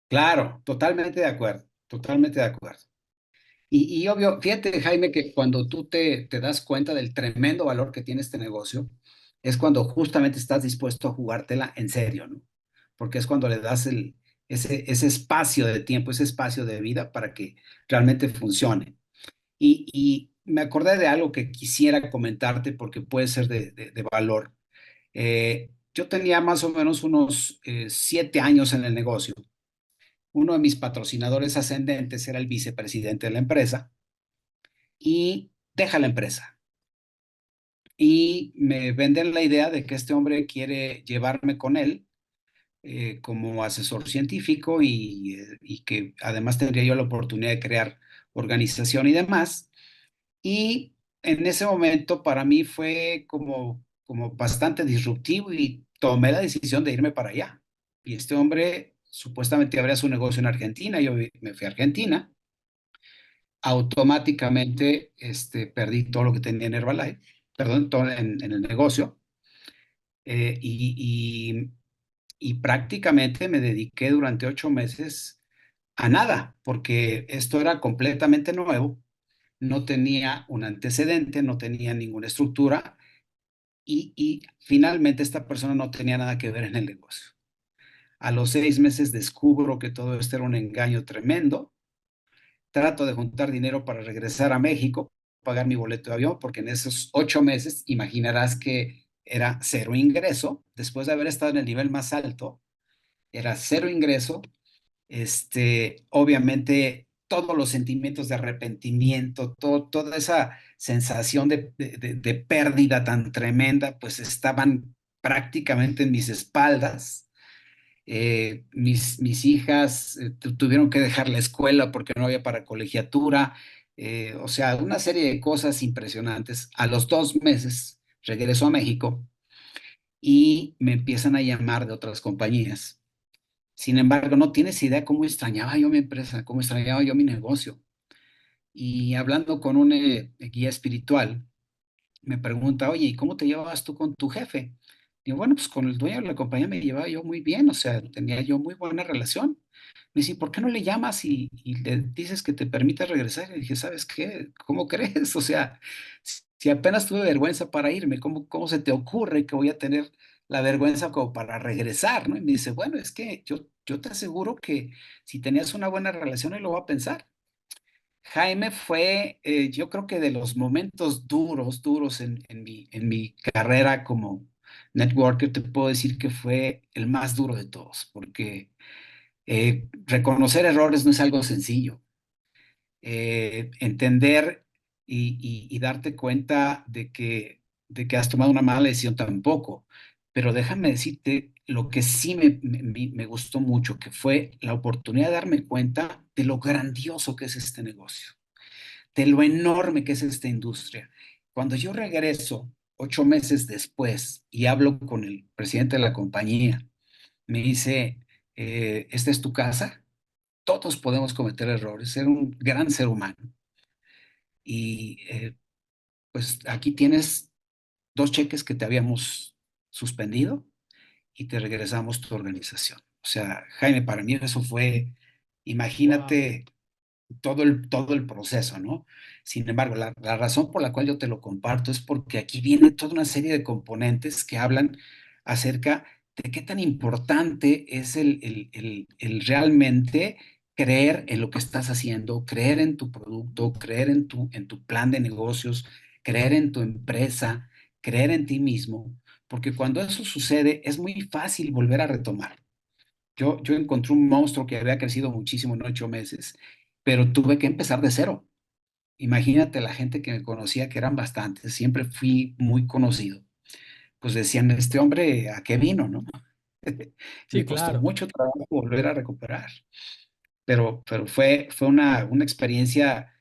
claro, totalmente de acuerdo, totalmente de acuerdo. Y obvio, fíjate, Jaime, que cuando tú te das cuenta del tremendo valor que tiene este negocio, es cuando justamente estás dispuesto a jugártela en serio, ¿no? Porque es cuando le das ese espacio de tiempo, ese espacio de vida para que realmente funcione. Y me acordé de algo que quisiera comentarte porque puede ser de valor. Yo tenía más o menos unos 7 años en el negocio. Uno de mis patrocinadores ascendentes era el vicepresidente de la empresa y deja la empresa. Y me venden la idea de que este hombre quiere llevarme con él como asesor científico y que además tendría yo la oportunidad de crear organización y demás. Y en ese momento para mí fue como bastante disruptivo y tomé la decisión de irme para allá. Y este hombre supuestamente abría su negocio en Argentina, yo me fui a Argentina, automáticamente perdí todo lo que tenía en Herbalife, perdón, todo en el negocio, eh, y, y, y prácticamente me dediqué durante 8 meses a nada, porque esto era completamente nuevo, no tenía un antecedente, no tenía ninguna estructura y finalmente esta persona no tenía nada que ver en el negocio. A los 6 meses descubro que todo esto era un engaño tremendo. Trato de juntar dinero para regresar a México, pagar mi boleto de avión, porque en esos 8 meses imaginarás que era cero ingreso. Después de haber estado en el nivel más alto, era cero ingreso. Obviamente todos los sentimientos de arrepentimiento, toda esa sensación de pérdida tan tremenda, pues estaban prácticamente en mis espaldas. Mis hijas tuvieron que dejar la escuela porque no había para colegiatura, o sea, una serie de cosas impresionantes. A los 2 meses regreso a México y me empiezan a llamar de otras compañías. Sin embargo, no tienes idea cómo extrañaba yo mi empresa, cómo extrañaba yo mi negocio. Y hablando con un guía espiritual, me pregunta, oye, ¿y cómo te llevabas tú con tu jefe? Digo, bueno, pues con el dueño de la compañía me llevaba yo muy bien, o sea, tenía yo muy buena relación. Me dice, ¿por qué no le llamas y le dices que te permita regresar? Y dije, ¿sabes qué? ¿Cómo crees? O sea, si apenas tuve vergüenza para irme, ¿cómo se te ocurre que voy a tener la vergüenza como para regresar, ¿no? Y me dice, bueno, es que yo te aseguro que si tenías una buena relación, él lo va a pensar. Jaime fue, yo creo que de los momentos duros en mi carrera como networker, te puedo decir que fue el más duro de todos, porque reconocer errores no es algo sencillo. Entender y darte cuenta de que has tomado una mala decisión tampoco. Pero déjame decirte lo que sí me gustó mucho, que fue la oportunidad de darme cuenta de lo grandioso que es este negocio, de lo enorme que es esta industria. Cuando yo regreso 8 meses después y hablo con el presidente de la compañía, me dice, ¿esta es tu casa? Todos podemos cometer errores, ser un gran ser humano. Y pues aquí tienes 2 cheques que te habíamos suspendido y te regresamos tu organización. O sea, Jaime, para mí eso fue, Wow. imagínate todo el proceso, ¿no? Sin embargo, la razón por la cual yo te lo comparto es porque aquí viene toda una serie de componentes que hablan acerca de qué tan importante es el realmente creer en lo que estás haciendo, creer en tu producto, creer en tu plan de negocios, creer en tu empresa, creer en ti mismo, porque cuando eso sucede es muy fácil volver a retomar. Yo encontré un monstruo que había crecido muchísimo en 8 meses, pero tuve que empezar de cero. Imagínate la gente que me conocía, que eran bastantes, siempre fui muy conocido. Pues decían, este hombre, ¿a qué vino, no? Sí, Me costó claro. mucho trabajo volver a recuperar, pero fue una experiencia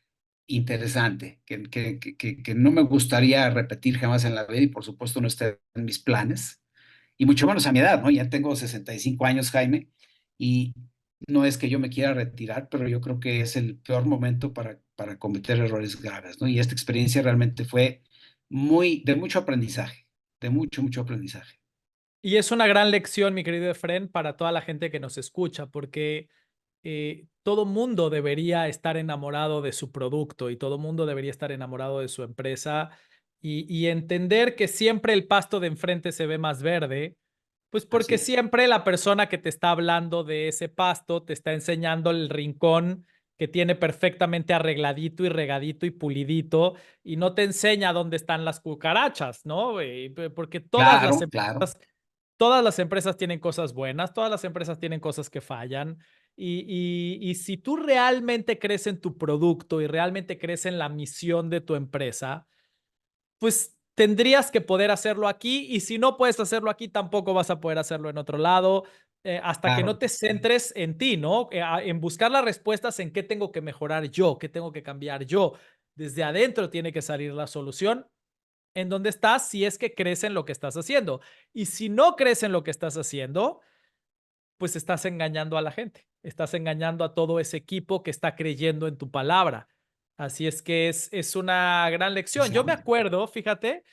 interesante que no me gustaría repetir jamás en la vida y por supuesto no está en mis planes y mucho menos a mi edad, ¿no? Ya tengo 65 años, Jaime, y no es que yo me quiera retirar, pero yo creo que es el peor momento para cometer errores graves, ¿no? Y esta experiencia realmente fue de mucho aprendizaje, de mucho, mucho aprendizaje. Y es una gran lección, mi querido Efren, para toda la gente que nos escucha, porque todo mundo debería estar enamorado de su producto y todo mundo debería estar enamorado de su empresa y entender que siempre el pasto de enfrente se ve más verde, pues Así porque es. siempre la persona que te está hablando de ese pasto te está enseñando el rincón que tiene perfectamente arregladito y regadito y pulidito y no te enseña dónde están las cucarachas, ¿no? Porque Claro, claro, todas las empresas tienen cosas buenas, todas las empresas tienen cosas que fallan. Y si tú realmente crees en tu producto y realmente crees en la misión de tu empresa, pues tendrías que poder hacerlo aquí y si no puedes hacerlo aquí, tampoco vas a poder hacerlo en otro lado, hasta que no claro, te centres en ti, ¿no? En buscar las respuestas en qué tengo que mejorar yo, qué tengo que cambiar yo. Desde adentro tiene que salir la solución en dónde estás si es que crees en lo que estás haciendo. Y si no crees en lo que estás haciendo, pues estás engañando a la gente, estás engañando a todo ese equipo que está creyendo en tu palabra. Así es que es una gran lección. Yo me precisamente. acuerdo, fíjate,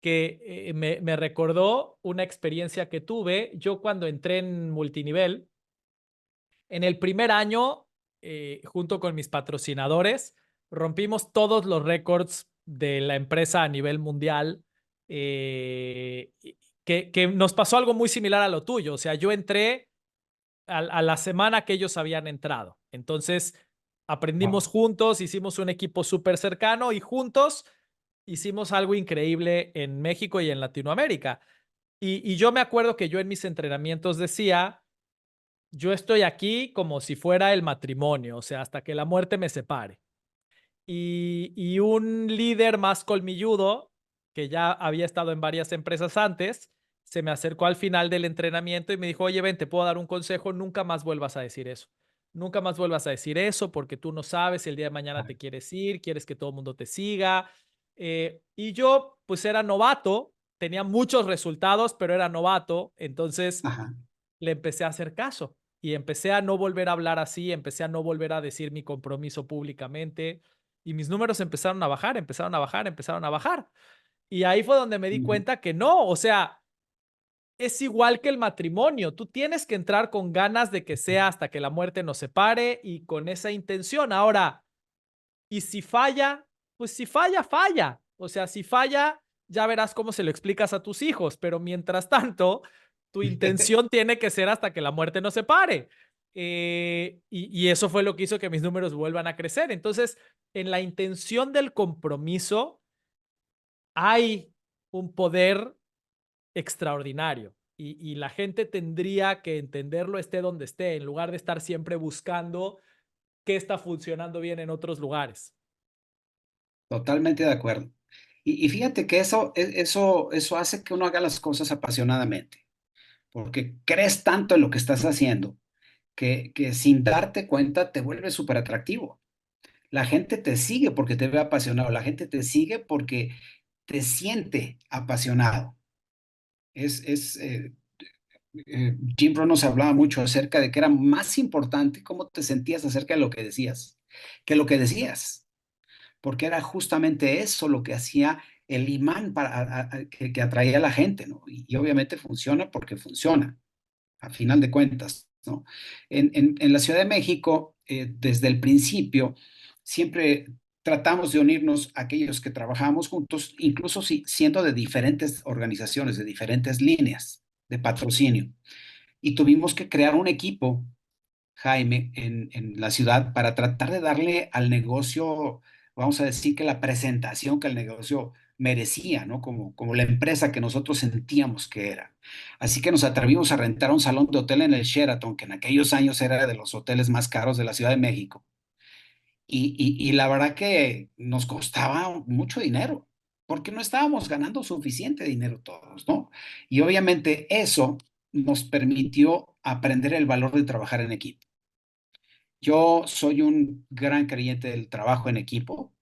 que me recordó una experiencia que tuve yo cuando entré en multinivel. En el primer año, junto con mis patrocinadores, rompimos todos los récords de la empresa a nivel mundial, que nos pasó algo muy similar a lo tuyo. O sea, yo entré a la semana que ellos habían entrado. Entonces, aprendimos Wow, juntos, hicimos un equipo súper cercano y juntos hicimos algo increíble en México y en Latinoamérica. Y yo me acuerdo que yo en mis entrenamientos decía, yo estoy aquí como si fuera el matrimonio, o sea, hasta que la muerte me separe. Y un líder más colmilludo, que ya había estado en varias empresas antes, se me acercó al final del entrenamiento y me dijo, oye, ven, te puedo dar un consejo, nunca más vuelvas a decir eso. Nunca más vuelvas a decir eso porque tú no sabes si el día de mañana te quieres ir, quieres que todo el mundo te siga. Y yo, pues era novato, tenía muchos resultados, pero era novato, entonces Ajá. le empecé a hacer caso y empecé a no volver a hablar así, empecé a no volver a decir mi compromiso públicamente y mis números empezaron a bajar, empezaron a bajar, empezaron a bajar. Y ahí fue donde me di Ujú. cuenta que no, o sea, es igual que el matrimonio. Tú tienes que entrar con ganas de que sea hasta que la muerte nos separe y con esa intención. Ahora, y si falla, pues si falla, falla. O sea, si falla, ya verás cómo se lo explicas a tus hijos, pero mientras tanto, tu intención tiene que ser hasta que la muerte nos separe. Y eso fue lo que hizo que mis números vuelvan a crecer. Entonces, en la intención del compromiso hay un poder extraordinario y la gente tendría que entenderlo esté donde esté, en lugar de estar siempre buscando qué está funcionando bien en otros lugares. Totalmente de acuerdo. Y fíjate que eso hace que uno haga las cosas apasionadamente, porque crees tanto en lo que estás haciendo que sin darte cuenta te vuelve súper atractivo. La gente te sigue porque te ve apasionado, la gente te sigue porque te siente apasionado. Jim Rohn nos hablaba mucho acerca de que era más importante cómo te sentías acerca de lo que decías, que lo que decías, porque era justamente eso lo que hacía el imán que atraía a la gente, ¿no? Y obviamente funciona porque funciona, a final de cuentas, ¿no? En la Ciudad de México, desde el principio, siempre tratamos de unirnos a aquellos que trabajamos juntos, incluso si, siendo de diferentes organizaciones, de diferentes líneas de patrocinio. Y tuvimos que crear un equipo, Jaime, en la ciudad para tratar de darle al negocio, vamos a decir que la presentación que el negocio merecía, ¿no? Como la empresa que nosotros sentíamos que era. Así que nos atrevimos a rentar un salón de hotel en el Sheraton, que en aquellos años era de los hoteles más caros de la Ciudad de México. Y la verdad que nos costaba mucho dinero, porque no estábamos ganando suficiente dinero todos, ¿no? Y obviamente eso nos permitió aprender el valor de trabajar en equipo. Yo soy un gran creyente del trabajo en equipo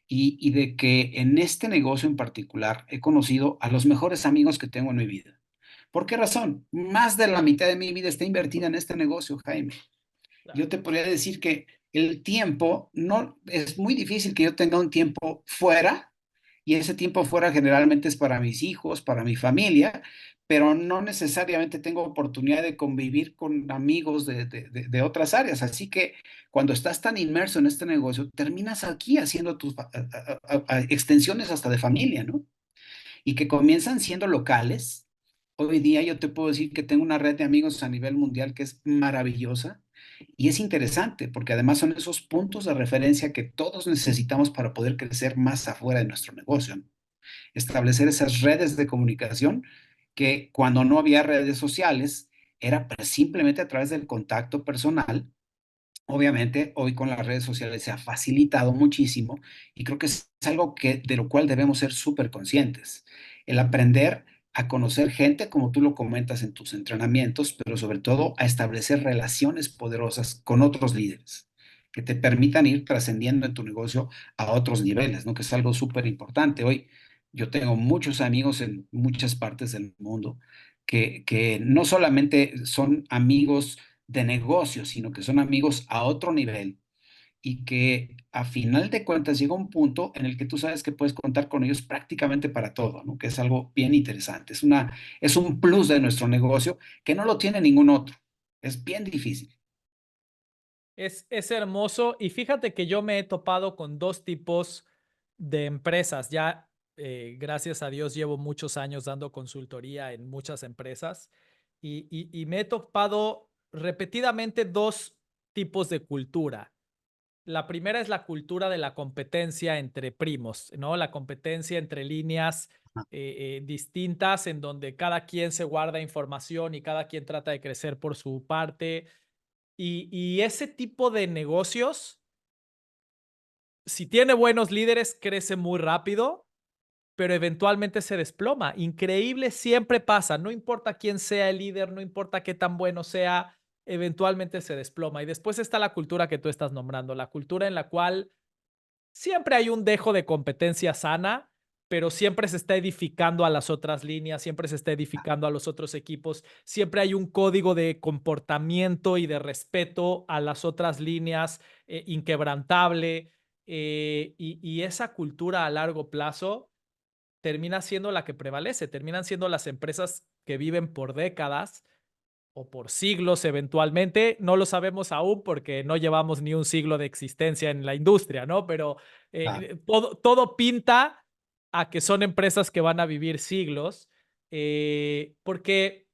y de que en este negocio en particular he conocido a los mejores amigos que tengo en mi vida. ¿Por qué razón? Más de la mitad de mi vida está invertida en este negocio, Jaime. Yo te podría decir que el tiempo, no, es muy difícil que yo tenga un tiempo fuera, y ese tiempo fuera generalmente es para mis hijos, para mi familia, pero no necesariamente tengo oportunidad de convivir con amigos de otras áreas. Así que cuando estás tan inmerso en este negocio, terminas aquí haciendo tus extensiones hasta de familia, ¿no? Y que comienzan siendo locales. Hoy día yo te puedo decir que tengo una red de amigos a nivel mundial que es maravillosa y es interesante porque además son esos puntos de referencia que todos necesitamos para poder crecer más afuera de nuestro negocio, ¿no? Establecer esas redes de comunicación que cuando no había redes sociales era simplemente a través del contacto personal. Obviamente, hoy con las redes sociales se ha facilitado muchísimo y creo que es algo de lo cual debemos ser súper conscientes. El aprender a conocer gente, como tú lo comentas en tus entrenamientos, pero sobre todo a establecer relaciones poderosas con otros líderes que te permitan ir trascendiendo en tu negocio a otros niveles, ¿no? Que es algo súper importante. Hoy yo tengo muchos amigos en muchas partes del mundo que no solamente son amigos de negocios, sino que son amigos a otro nivel y que a final de cuentas llega un punto en el que tú sabes que puedes contar con ellos prácticamente para todo, ¿no? Que es algo bien interesante. Es un plus de nuestro negocio que no lo tiene ningún otro. Es bien difícil. Es hermoso y fíjate que yo me he topado con dos tipos de empresas. Ya, gracias a Dios, llevo muchos años dando consultoría en muchas empresas y me he topado repetidamente dos tipos de cultura. La primera es la cultura de la competencia entre primos, ¿no? La competencia entre líneas distintas en donde cada quien se guarda información y cada quien trata de crecer por su parte. Y ese tipo de negocios, si tiene buenos líderes, crece muy rápido, pero eventualmente se desploma. Increíble siempre pasa, no importa quién sea el líder, no importa qué tan bueno sea, eventualmente se desploma. Y después está la cultura que tú estás nombrando, la cultura en la cual siempre hay un dejo de competencia sana, pero siempre se está edificando a las otras líneas, siempre se está edificando a los otros equipos, siempre hay un código de comportamiento y de respeto a las otras líneas inquebrantable, y esa cultura a largo plazo termina siendo la que prevalece, terminan siendo las empresas que viven por décadas o por siglos eventualmente. No lo sabemos aún porque no llevamos ni un siglo de existencia en la industria, ¿no? Pero Claro, todo pinta a que son empresas que van a vivir siglos, porque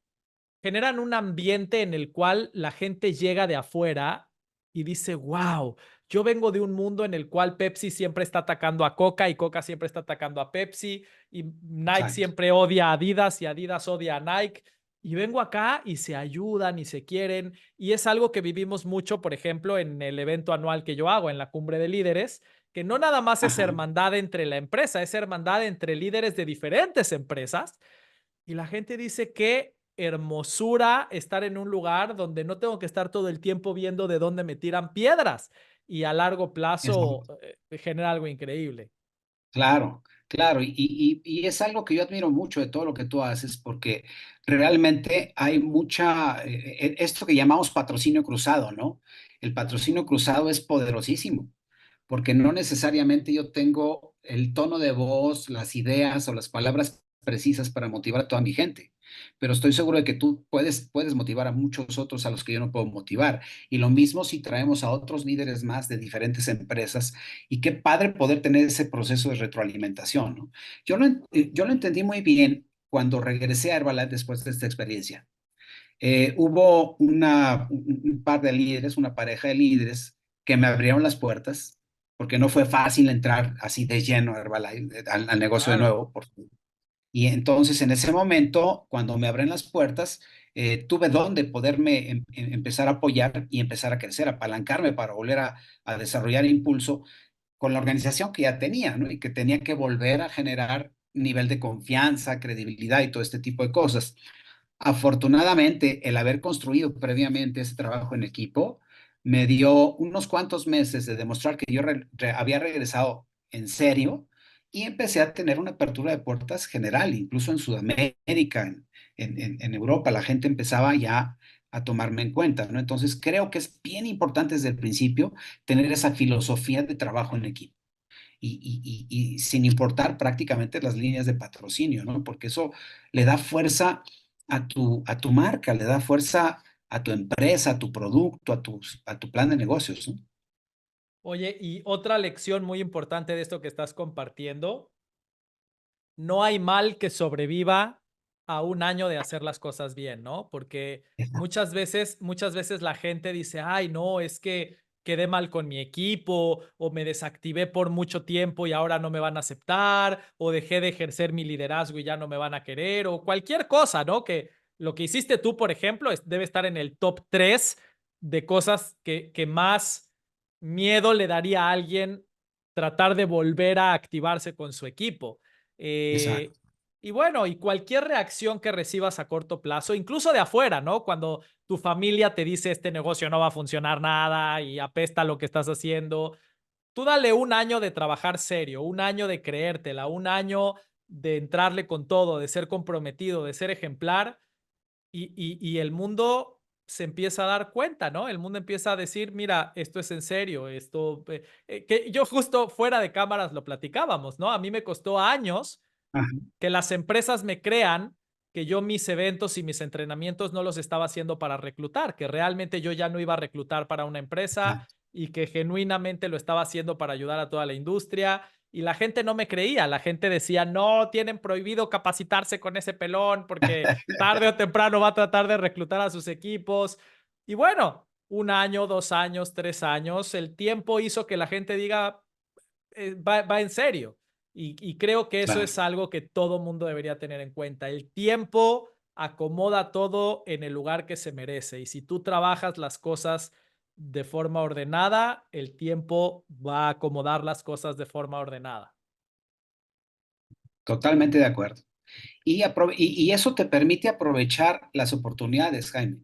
generan un ambiente en el cual la gente llega de afuera y dice, wow, yo vengo de un mundo en el cual Pepsi siempre está atacando a Coca y Coca siempre está atacando a Pepsi y Nike exacto. siempre odia a Adidas y Adidas odia a Nike. Y vengo acá y se ayudan y se quieren. Y es algo que vivimos mucho, por ejemplo, en el evento anual que yo hago, en la Cumbre de Líderes, que no nada más es Ajá, hermandad entre la empresa, es hermandad entre líderes de diferentes empresas y la gente dice qué hermosura estar en un lugar donde no tengo que estar todo el tiempo viendo de dónde me tiran piedras. Y a largo plazo exacto. genera algo increíble. Claro, claro, y es algo que yo admiro mucho de todo lo que tú haces, porque realmente hay mucha, esto que llamamos patrocinio cruzado, ¿no? El patrocinio cruzado es poderosísimo, porque no necesariamente yo tengo el tono de voz, las ideas o las palabras precisas para motivar a toda mi gente, pero estoy seguro de que tú puedes motivar a muchos otros a los que yo no puedo motivar. Y lo mismo si traemos a otros líderes más de diferentes empresas y qué padre poder tener ese proceso de retroalimentación, ¿no? Yo lo entendí muy bien cuando regresé a Herbalife después de esta experiencia. Hubo un par de líderes, una pareja de líderes que me abrieron las puertas, porque no fue fácil entrar así de lleno a Herbalife, al negocio de Claro. nuevo. Y entonces en ese momento, cuando me abren las puertas, tuve donde poderme empezar a apoyar y empezar a crecer, apalancarme para volver a desarrollar impulso con la organización que ya tenía, ¿no? Y que tenía que volver a generar nivel de confianza, credibilidad y todo este tipo de cosas. Afortunadamente, el haber construido previamente ese trabajo en equipo me dio unos cuantos meses de demostrar que yo había regresado en serio y empecé a tener una apertura de puertas general, incluso en Sudamérica, en Europa, la gente empezaba ya a tomarme en cuenta, ¿no? Entonces, creo que es bien importante desde el principio tener esa filosofía de trabajo en equipo y sin importar prácticamente las líneas de patrocinio, ¿no? Porque eso le da fuerza a tu marca, le da fuerza a tu empresa, a tu producto, a tu plan de negocios, ¿no? Oye, y otra lección muy importante de esto que estás compartiendo, no hay mal que sobreviva a un año de hacer las cosas bien, ¿no? Porque muchas veces la gente dice, ay, no, es que quedé mal con mi equipo o me desactivé por mucho tiempo y ahora no me van a aceptar o dejé de ejercer mi liderazgo y ya no me van a querer o cualquier cosa, ¿no? Que lo que hiciste tú, por ejemplo, debe estar en el top 3 de cosas que más miedo le daría a alguien tratar de volver a activarse con su equipo. Exacto. Eh, y bueno, y cualquier reacción que recibas a corto plazo, incluso de afuera, ¿no? Cuando tu familia te dice este negocio no va a funcionar nada y apesta lo que estás haciendo, tú dale un año de trabajar serio, un año de creértela, un año de entrarle con todo, de ser comprometido, de ser ejemplar y el mundo se empieza a dar cuenta, ¿no? El mundo empieza a decir, mira, esto es en serio, esto, que yo justo fuera de cámaras lo platicábamos, ¿no? A mí me costó años Ajá, que las empresas me crean que yo mis eventos y mis entrenamientos no los estaba haciendo para reclutar, que realmente yo ya no iba a reclutar para una empresa exacto. y que genuinamente lo estaba haciendo para ayudar a toda la industria. Y la gente no me creía, la gente decía, no, tienen prohibido capacitarse con ese pelón porque tarde o temprano va a tratar de reclutar a sus equipos. Y bueno, un año, 2 años, 3 años, el tiempo hizo que la gente diga, va en serio. Y creo que eso Claro, es algo que todo mundo debería tener en cuenta. El tiempo acomoda todo en el lugar que se merece. Y si tú trabajas las cosas de forma ordenada, el tiempo va a acomodar las cosas de forma ordenada. totalmente de acuerdo. Y eso te permite aprovechar las oportunidades, Jaime,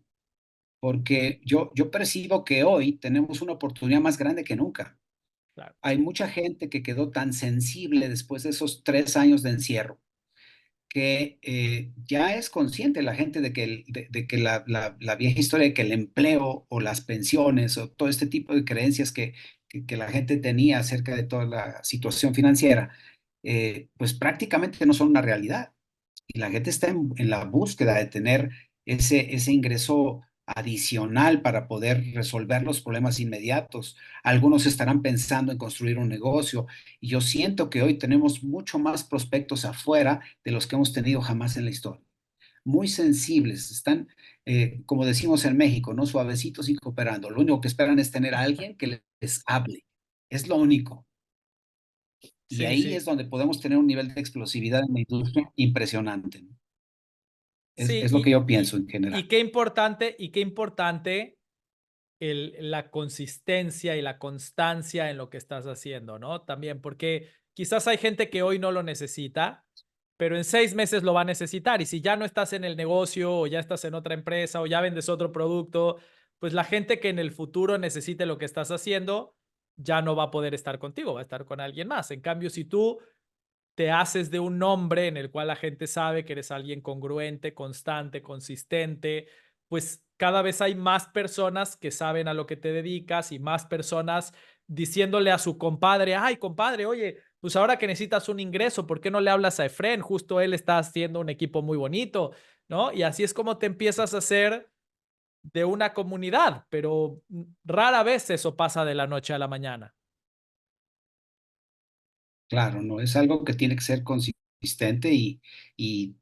porque yo percibo que hoy tenemos una oportunidad más grande que nunca. Claro. Hay mucha gente que quedó tan sensible después de esos 3 años de encierro que ya es consciente la gente de que, de que la vieja historia de que el empleo o las pensiones o todo este tipo de creencias que la gente tenía acerca de toda la situación financiera, pues prácticamente no son una realidad. Y la gente está en la búsqueda de tener ese ingreso adicional para poder resolver los problemas inmediatos. Algunos estarán pensando en construir un negocio y yo siento que hoy tenemos mucho más prospectos afuera de los que hemos tenido jamás en la historia. Muy sensibles, están, como decimos en México, ¿no? Suavecitos y cooperando. Lo único que esperan es tener a alguien que les hable. Es lo único. Y Sí, ahí es sí. donde podemos tener un nivel de explosividad en la industria impresionante, ¿no? Sí, Es lo que yo pienso en general. y qué importante la consistencia y la constancia en lo que estás haciendo, ¿no? También, porque quizás hay gente que hoy no lo necesita, pero en 6 meses lo va a necesitar. Y si ya no estás en el negocio o ya estás en otra empresa o ya vendes otro producto, pues la gente que en el futuro necesite lo que estás haciendo ya no va a poder estar contigo, va a estar con alguien más. En cambio, si tú te haces de un nombre en el cual la gente sabe que eres alguien congruente, constante, consistente, pues cada vez hay más personas que saben a lo que te dedicas y más personas diciéndole a su compadre, ay, compadre, oye, pues ahora que necesitas un ingreso, ¿por qué no le hablas a Efren? Justo él está haciendo un equipo muy bonito, ¿no? Y así es como te empiezas a hacer de una comunidad, pero rara vez eso pasa de la noche a la mañana. Claro, no es algo que tiene que ser consistente y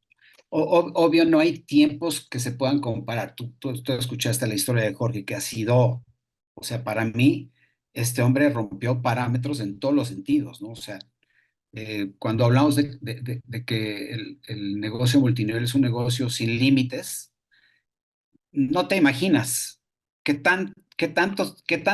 obvio no hay tiempos que se puedan comparar. Tú escuchaste la historia de Jorge, que ha sido, o sea, para mí, este hombre rompió parámetros en todos los sentidos, ¿no? O sea, cuando hablamos de que el negocio multinivel es un negocio sin límites, no te imaginas qué tan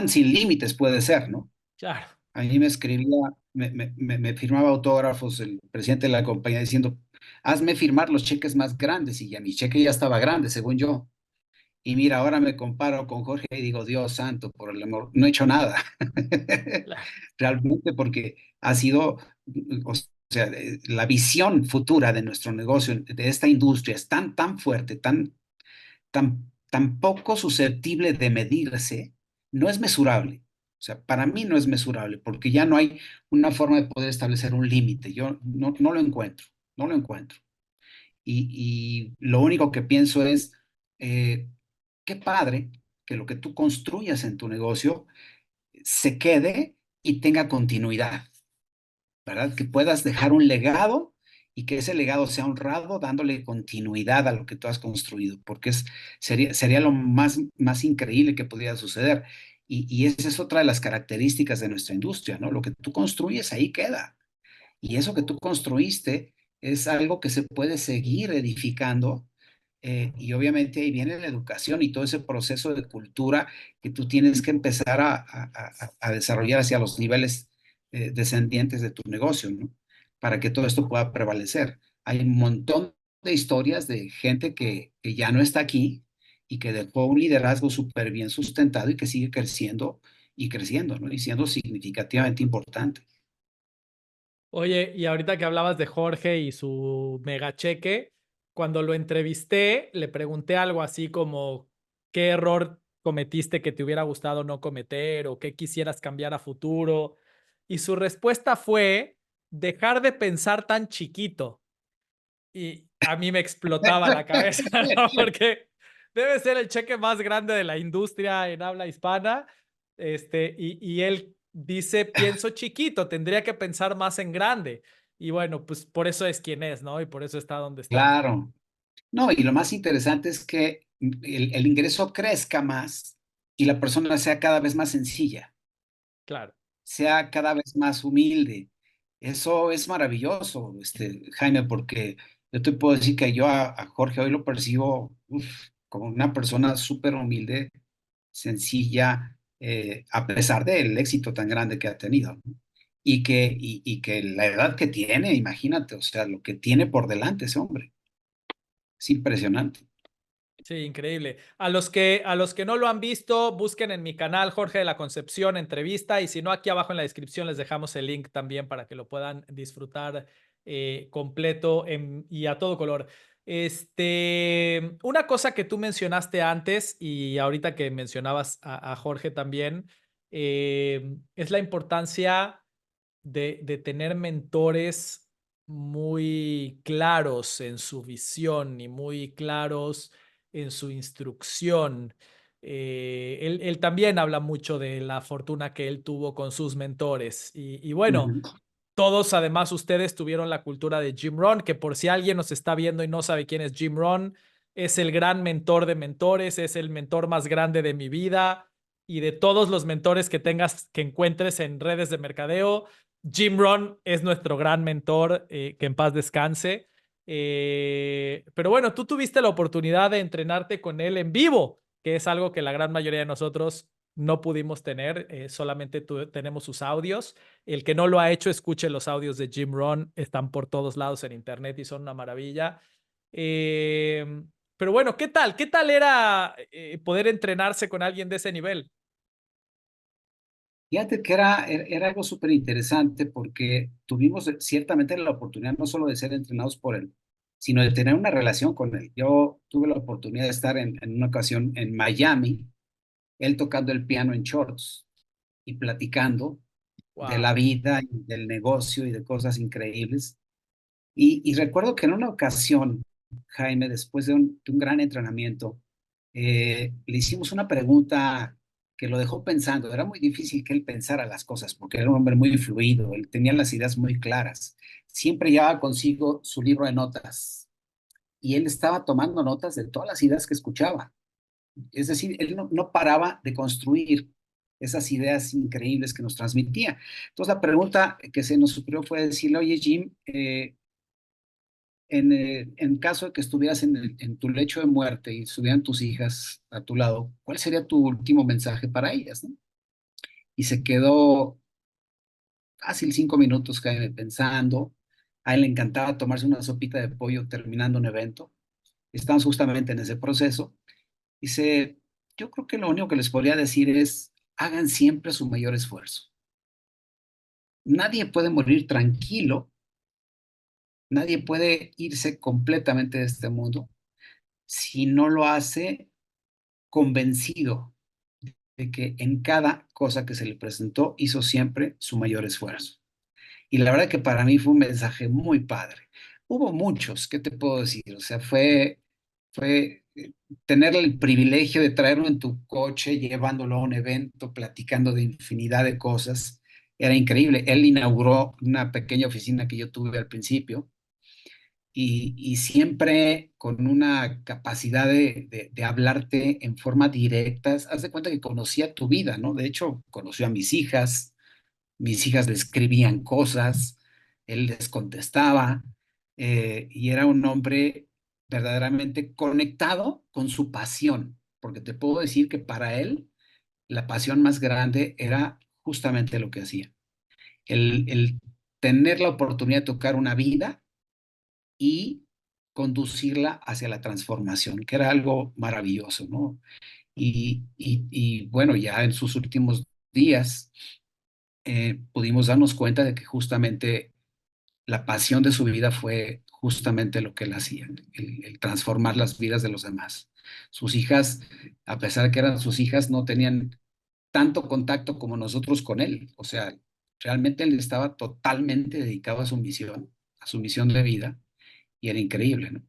sin límites puede ser, ¿no? Claro, A mí me escribía, me firmaba autógrafos el presidente de la compañía diciendo, hazme firmar los cheques más grandes y ya mi cheque ya estaba grande, según yo. Y mira, ahora me comparo con Jorge y digo, Dios santo, por el amor, no he hecho nada. claro. Realmente porque ha sido, o sea, la visión futura de nuestro negocio, de esta industria, es tan fuerte, tan poco susceptible de medirse, no es mesurable. O sea, para mí no es mesurable porque ya no hay una forma de poder establecer un límite. Yo no lo encuentro, no lo encuentro. Y lo único que pienso es, eh, qué padre que lo que tú construyas en tu negocio se quede y tenga continuidad. ¿Verdad? Que puedas dejar un legado y que ese legado sea honrado dándole continuidad a lo que tú has construido, porque sería lo más increíble que pudiera suceder. Y esa es otra de las características de nuestra industria, ¿no? Lo que tú construyes ahí queda. Y eso que tú construiste es algo que se puede seguir edificando. Y obviamente ahí viene la educación y todo ese proceso de cultura que tú tienes que empezar a desarrollar hacia los niveles descendientes de tu negocio, ¿no? Para que todo esto pueda prevalecer. Hay un montón de historias de gente que ya no está aquí y que dejó un liderazgo súper bien sustentado y que sigue creciendo y creciendo, ¿no? Y siendo significativamente importante. Oye, y ahorita que hablabas de Jorge y su mega cheque, cuando lo entrevisté, le pregunté algo así como, ¿qué error cometiste que te hubiera gustado no cometer o qué quisieras cambiar a futuro? Y su respuesta fue dejar de pensar tan chiquito. Y a mí me explotaba la cabeza, ¿no? Porque debe ser el cheque más grande de la industria en habla hispana. Y él dice, pienso chiquito, tendría que pensar más en grande. Y bueno, pues por eso es quien es, ¿no? Y por eso está donde está. Claro. No, y lo más interesante es que el ingreso crezca más y la persona sea cada vez más sencilla, Claro. sea cada vez más humilde. Eso es maravilloso, Jaime, porque yo te puedo decir que yo a Jorge hoy lo percibo como una persona súper humilde, sencilla, a pesar del éxito tan grande que ha tenido, ¿no? Y que la edad que tiene, imagínate, o sea, lo que tiene por delante ese hombre, es impresionante. Sí, increíble. A los que no lo han visto, busquen en mi canal Jorge de la Concepción entrevista y si no, aquí abajo en la descripción les dejamos el link también para que lo puedan disfrutar completo y a todo color. Una cosa que tú mencionaste antes y ahorita que mencionabas a Jorge también, es la importancia de tener mentores muy claros en su visión y muy claros en su instrucción. Él también habla mucho de la fortuna que él tuvo con sus mentores. Y bueno, Ujú. todos, además, ustedes tuvieron la cultura de Jim Rohn, que por si alguien nos está viendo y no sabe quién es Jim Rohn, es el gran mentor de mentores, es el mentor más grande de mi vida y de todos los mentores que tengas, que encuentres en redes de mercadeo. Jim Rohn es nuestro gran mentor, que en paz descanse. Pero bueno, tú tuviste la oportunidad de entrenarte con él en vivo, que es algo que la gran mayoría de nosotros no pudimos tener, solamente tenemos sus audios. El que no lo ha hecho, escuche los audios de Jim Rohn, están por todos lados en internet y son una maravilla. Eh, pero bueno, ¿qué tal? ¿Qué tal era poder entrenarse con alguien de ese nivel? Fíjate que era algo súper interesante porque tuvimos ciertamente la oportunidad no solo de ser entrenados por él, sino de tener una relación con él. Yo tuve la oportunidad de estar en una ocasión en Miami, él tocando el piano en shorts y platicando de la Wow, vida y del negocio y de cosas increíbles. Y recuerdo que en una ocasión, Jaime, después de un gran entrenamiento, le hicimos una pregunta que lo dejó pensando. Era muy difícil que él pensara las cosas porque era un hombre muy fluido, él tenía las ideas muy claras. Siempre llevaba consigo su libro de notas y él estaba tomando notas de todas las ideas que escuchaba. Es decir, él no paraba de construir esas ideas increíbles que nos transmitía. Entonces la pregunta que se nos ocurrió fue decirle, oye Jim, en caso de que estuvieras en tu lecho de muerte y estuvieran tus hijas a tu lado, ¿cuál sería tu último mensaje para ellas, no? Y se quedó fácil 5 minutos pensando. A él le encantaba tomarse una sopita de pollo terminando un evento. Estamos justamente en ese proceso. Dice, yo creo que lo único que les podría decir es, hagan siempre su mayor esfuerzo. Nadie puede morir tranquilo, nadie puede irse completamente de este mundo si no lo hace convencido de que en cada cosa que se le presentó hizo siempre su mayor esfuerzo. Y la verdad que para mí fue un mensaje muy padre. Hubo muchos, ¿qué te puedo decir? O sea, fue tener el privilegio de traerlo en tu coche, llevándolo a un evento, platicando de infinidad de cosas. Era increíble. Él inauguró una pequeña oficina que yo tuve al principio y siempre con una capacidad de hablarte en forma directa. Haz de cuenta que conocía tu vida, ¿no? De hecho, conoció a mis hijas le escribían cosas, él les contestaba, y era un hombre verdaderamente conectado con su pasión, porque te puedo decir que para él la pasión más grande era justamente lo que hacía, el tener la oportunidad de tocar una vida y conducirla hacia la transformación, que era algo maravilloso, ¿no? Y bueno, ya en sus últimos días pudimos darnos cuenta de que justamente la pasión de su vida fue justamente lo que él hacía, el transformar las vidas de los demás. Sus hijas, a pesar de que eran sus hijas, no tenían tanto contacto como nosotros con él. O sea, realmente él estaba totalmente dedicado a su misión de vida, y era increíble, ¿no?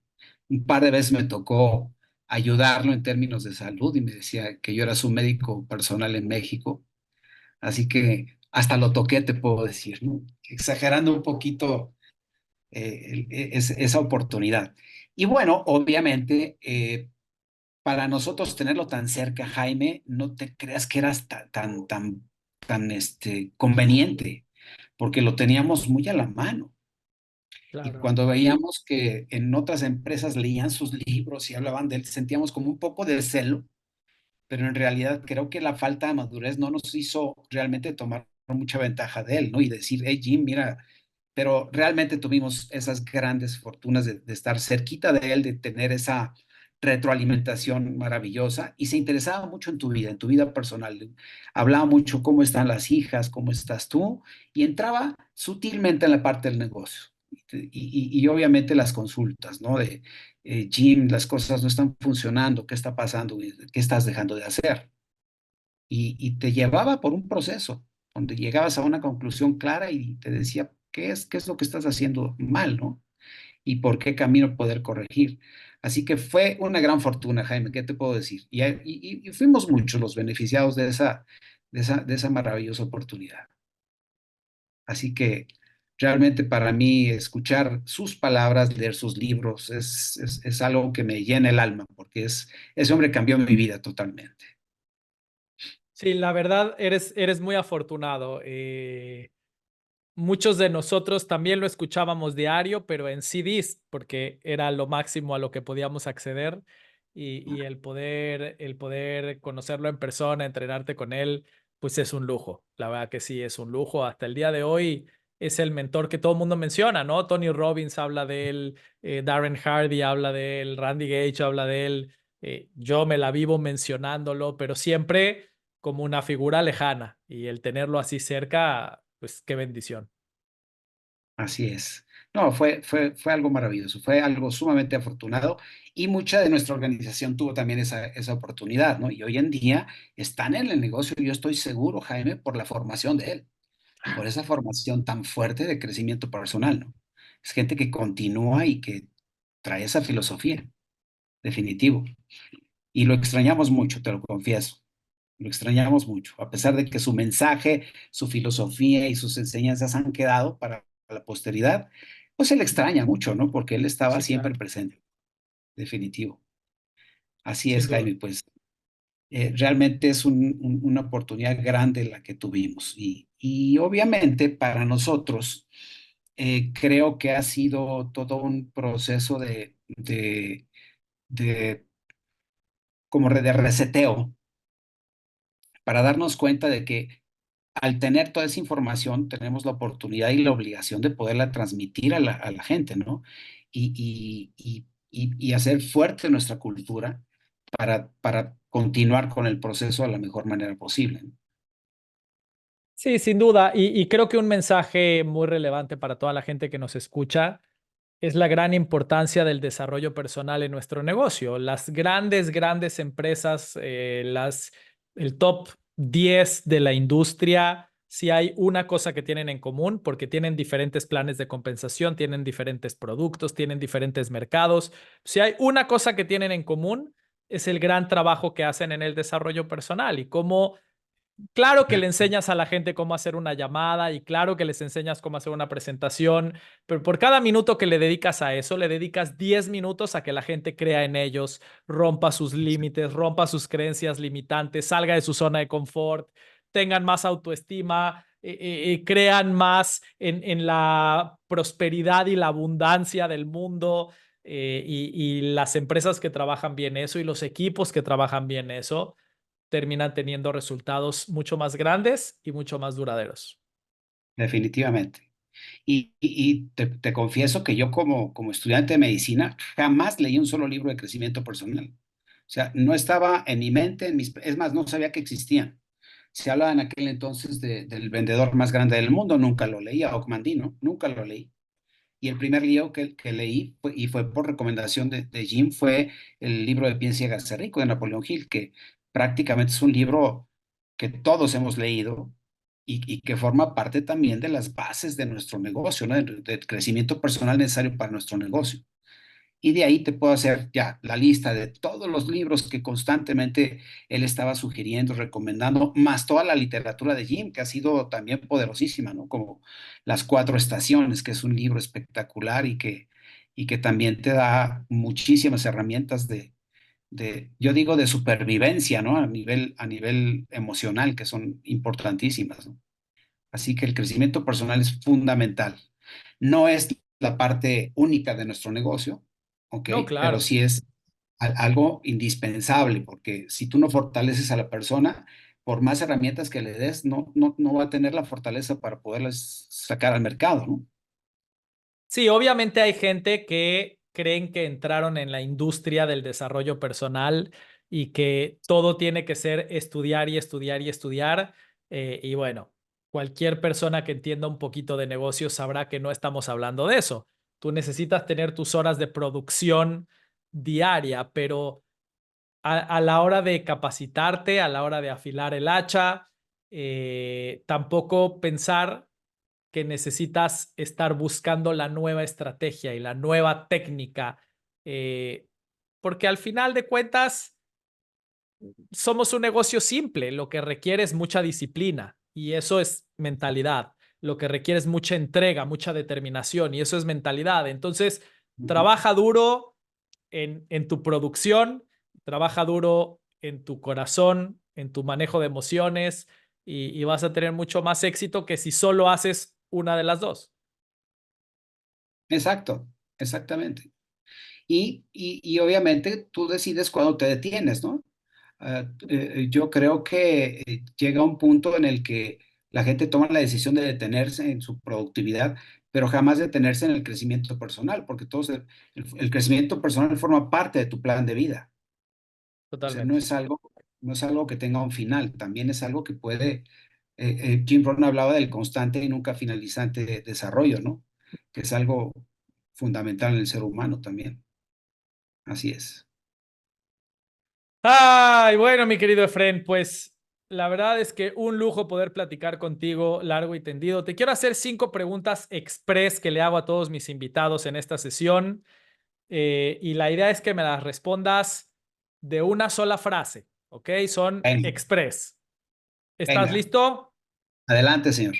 Un par de veces me tocó ayudarlo en términos de salud y me decía que yo era su médico personal en México, así que hasta lo toqué, te puedo decir, ¿no? Exagerando un poquito esa oportunidad. Y bueno, obviamente, para nosotros tenerlo tan cerca, Jaime, no te creas que eras tan conveniente, porque lo teníamos muy a la mano. Y Claro. cuando veíamos que en otras empresas leían sus libros y hablaban de él, sentíamos como un poco de celo, pero en realidad creo que la falta de madurez no nos hizo realmente tomar mucha ventaja de él, ¿no? Y decir, hey Jim, mira, pero realmente tuvimos esas grandes fortunas de estar cerquita de él, de tener esa retroalimentación maravillosa y se interesaba mucho en tu vida personal. Hablaba mucho cómo están las hijas, cómo estás tú y entraba sutilmente en la parte del negocio. Y obviamente las consultas, ¿no? De Jim, las cosas no están funcionando, ¿qué está pasando? ¿Qué estás dejando de hacer? Y te llevaba por un proceso donde llegabas a una conclusión clara y te decía, qué es lo que estás haciendo mal, ¿no? Y por qué camino poder corregir. Así que fue una gran fortuna, Jaime, ¿qué te puedo decir? Y fuimos muchos los beneficiados de esa maravillosa oportunidad. Así que realmente para mí escuchar sus palabras, leer sus libros, es algo que me llena el alma, porque ese hombre cambió mi vida totalmente. Sí, la verdad, eres muy afortunado. Muchos de nosotros también lo escuchábamos diario, pero en CDs, porque era lo máximo a lo que podíamos acceder y el poder conocerlo en persona, entrenarte con él, pues es un lujo. La verdad que sí, es un lujo. Hasta el día de hoy es el mentor que todo el mundo menciona, ¿no? Tony Robbins habla de él, Darren Hardy habla de él, Randy Gage habla de él. Yo me la vivo mencionándolo, pero siempre como una figura lejana y el tenerlo así cerca, pues qué bendición. Así es. No, fue algo maravilloso, fue algo sumamente afortunado y mucha de nuestra organización tuvo también esa oportunidad, ¿no? Y hoy en día están en el negocio, yo estoy seguro, Jaime, por la formación de él, por esa formación tan fuerte de crecimiento personal, ¿no? Es gente que continúa y que trae esa filosofía, definitivo. Y lo extrañamos mucho, te lo confieso. Lo extrañamos mucho, a pesar de que su mensaje, su filosofía y sus enseñanzas han quedado para la posteridad, pues se le extraña mucho, ¿no? Porque él estaba Sí, siempre claro, presente, definitivo. Así sin es, duda. Jaime, pues realmente es una oportunidad grande la que tuvimos. Y obviamente para nosotros, creo que ha sido todo un proceso de como de reseteo para darnos cuenta de que al tener toda esa información, tenemos la oportunidad y la obligación de poderla transmitir a la gente, ¿no? Y hacer fuerte nuestra cultura para continuar con el proceso de la mejor manera posible, ¿no? Sí, sin duda. Y creo que un mensaje muy relevante para toda la gente que nos escucha es la gran importancia del desarrollo personal en nuestro negocio. Las grandes empresas, el top 10 de la industria, si hay una cosa que tienen en común, porque tienen diferentes planes de compensación, tienen diferentes productos, tienen diferentes mercados. Si hay una cosa que tienen en común, es el gran trabajo que hacen en el desarrollo personal y cómo. Claro que le enseñas a la gente cómo hacer una llamada y claro que les enseñas cómo hacer una presentación, pero por cada minuto que le dedicas a eso, le dedicas 10 minutos a que la gente crea en ellos, rompa sus límites, rompa sus creencias limitantes, salga de su zona de confort, tengan más autoestima, crean más en la prosperidad y la abundancia del mundo. Y las empresas que trabajan bien eso y los equipos que trabajan bien eso terminan teniendo resultados mucho más grandes y mucho más duraderos. Definitivamente. Y te confieso que yo como estudiante de medicina jamás leí un solo libro de crecimiento personal. O sea, no estaba en mi mente, es más, no sabía que existían. Se hablaba en aquel entonces del vendedor más grande del mundo, nunca lo leí, a Mandino, nunca lo leí. Y el primer libro que leí, y fue por recomendación de Jim, fue el libro de Piensa y hágase rico de Napoleón Hill, que prácticamente es un libro que todos hemos leído y que forma parte también de las bases de nuestro negocio, ¿no? Del crecimiento personal necesario para nuestro negocio. Y de ahí te puedo hacer ya la lista de todos los libros que constantemente él estaba sugiriendo, recomendando, más toda la literatura de Jim, que ha sido también poderosísima, ¿no? Como Las Cuatro Estaciones, que es un libro espectacular y que también te da muchísimas herramientas yo digo, de supervivencia, ¿no? A nivel emocional, que son importantísimas, ¿no? Así que el crecimiento personal es fundamental. No es la parte única de nuestro negocio, ¿ok? No, Pero claro. sí es algo indispensable, porque si tú no fortaleces a la persona, por más herramientas que le des, no va a tener la fortaleza para poderlas sacar al mercado, ¿no? Sí, obviamente hay gente que creen que entraron en la industria del desarrollo personal y que todo tiene que ser estudiar y estudiar y estudiar. Y bueno, cualquier persona que entienda un poquito de negocios sabrá que no estamos hablando de eso. Tú necesitas tener tus horas de producción diaria, pero a la hora de capacitarte, a la hora de afilar el hacha, tampoco pensar que necesitas estar buscando la nueva estrategia y la nueva técnica, eh, porque al final de cuentas somos un negocio simple, lo que requiere es mucha disciplina y eso es mentalidad, lo que requiere es mucha entrega, mucha determinación y eso es mentalidad. Entonces, Ujú. trabaja duro en tu producción, trabaja duro en tu corazón, en tu manejo de emociones y vas a tener mucho más éxito que si solo haces una de las dos. Exacto, exactamente. Y obviamente tú decides cuándo te detienes, ¿no? Yo creo que llega un punto en el que la gente toma la decisión de detenerse en su productividad, pero jamás detenerse en el crecimiento personal, porque el crecimiento personal forma parte de tu plan de vida. O sea, Totalmente. no es algo que tenga un final, también es algo que Jim Rohn hablaba del constante y nunca finalizante desarrollo, ¿no? Que es algo fundamental en el ser humano también. Así es. Ay, bueno, mi querido Efren, pues la verdad es que un lujo poder platicar contigo largo y tendido. Te quiero hacer 5 preguntas express que le hago a todos mis invitados en esta sesión y la idea es que me las respondas de una sola frase, ¿ok? Son Venga, express. ¿Estás venga. listo? Adelante, señor.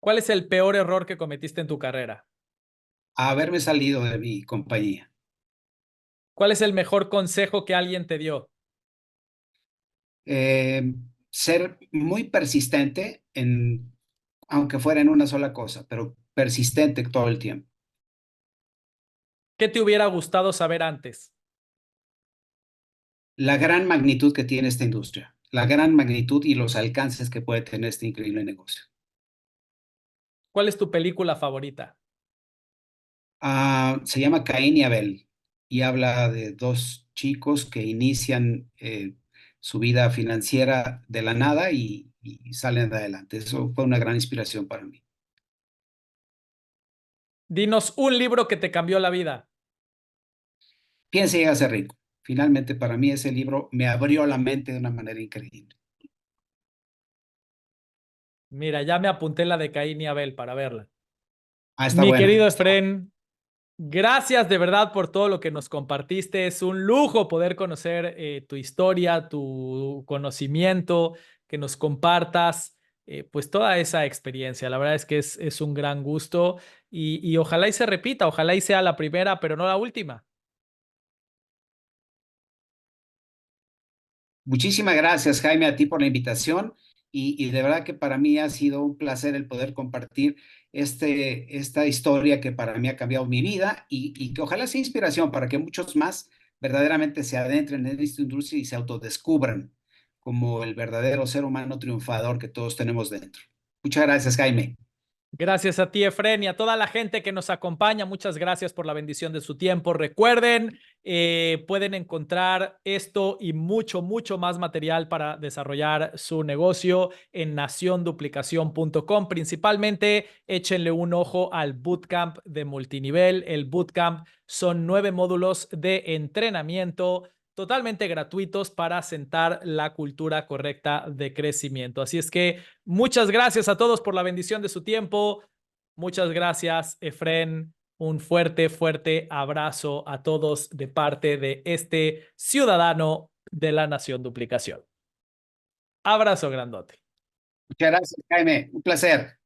¿Cuál es el peor error que cometiste en tu carrera? Haberme salido de mi compañía. ¿Cuál es el mejor consejo que alguien te dio? Eh, Ser muy persistente aunque fuera en una sola cosa, pero persistente todo el tiempo. ¿Qué te hubiera gustado saber antes? La gran magnitud que tiene esta industria, la gran magnitud y los alcances que puede tener este increíble negocio. ¿Cuál es tu película favorita? Se llama Caín y Abel y habla de dos chicos que inician su vida financiera de la nada y salen de adelante. Eso fue una gran inspiración para mí. Dinos un libro que te cambió la vida. Piensa y hágase rico. Finalmente, para mí ese libro me abrió la mente de una manera increíble. Mira, ya me apunté la de Caín y Abel para verla. Está Mi buena. querido Efren, gracias de verdad por todo lo que nos compartiste. Es un lujo poder conocer tu historia, tu conocimiento, que nos compartas pues toda esa experiencia. La verdad es que es un gran gusto y ojalá y se repita, ojalá y sea la primera, pero no la última. Muchísimas gracias, Jaime, a ti por la invitación y de verdad que para mí ha sido un placer el poder compartir esta historia que para mí ha cambiado mi vida y que ojalá sea inspiración para que muchos más verdaderamente se adentren en esta industria y se autodescubran como el verdadero ser humano triunfador que todos tenemos dentro. Muchas gracias, Jaime. Gracias a ti, Efren, y a toda la gente que nos acompaña. Muchas gracias por la bendición de su tiempo. Recuerden, pueden encontrar esto y mucho, mucho más material para desarrollar su negocio en nacionduplicación.com. Principalmente, échenle un ojo al bootcamp de multinivel. El bootcamp son 9 módulos de entrenamiento totalmente gratuitos para sentar la cultura correcta de crecimiento. Así es que muchas gracias a todos por la bendición de su tiempo. Muchas gracias, Efren. Un fuerte, fuerte abrazo a todos de parte de este ciudadano de la Nación Duplicación. Abrazo grandote. Muchas gracias, Jaime. Un placer.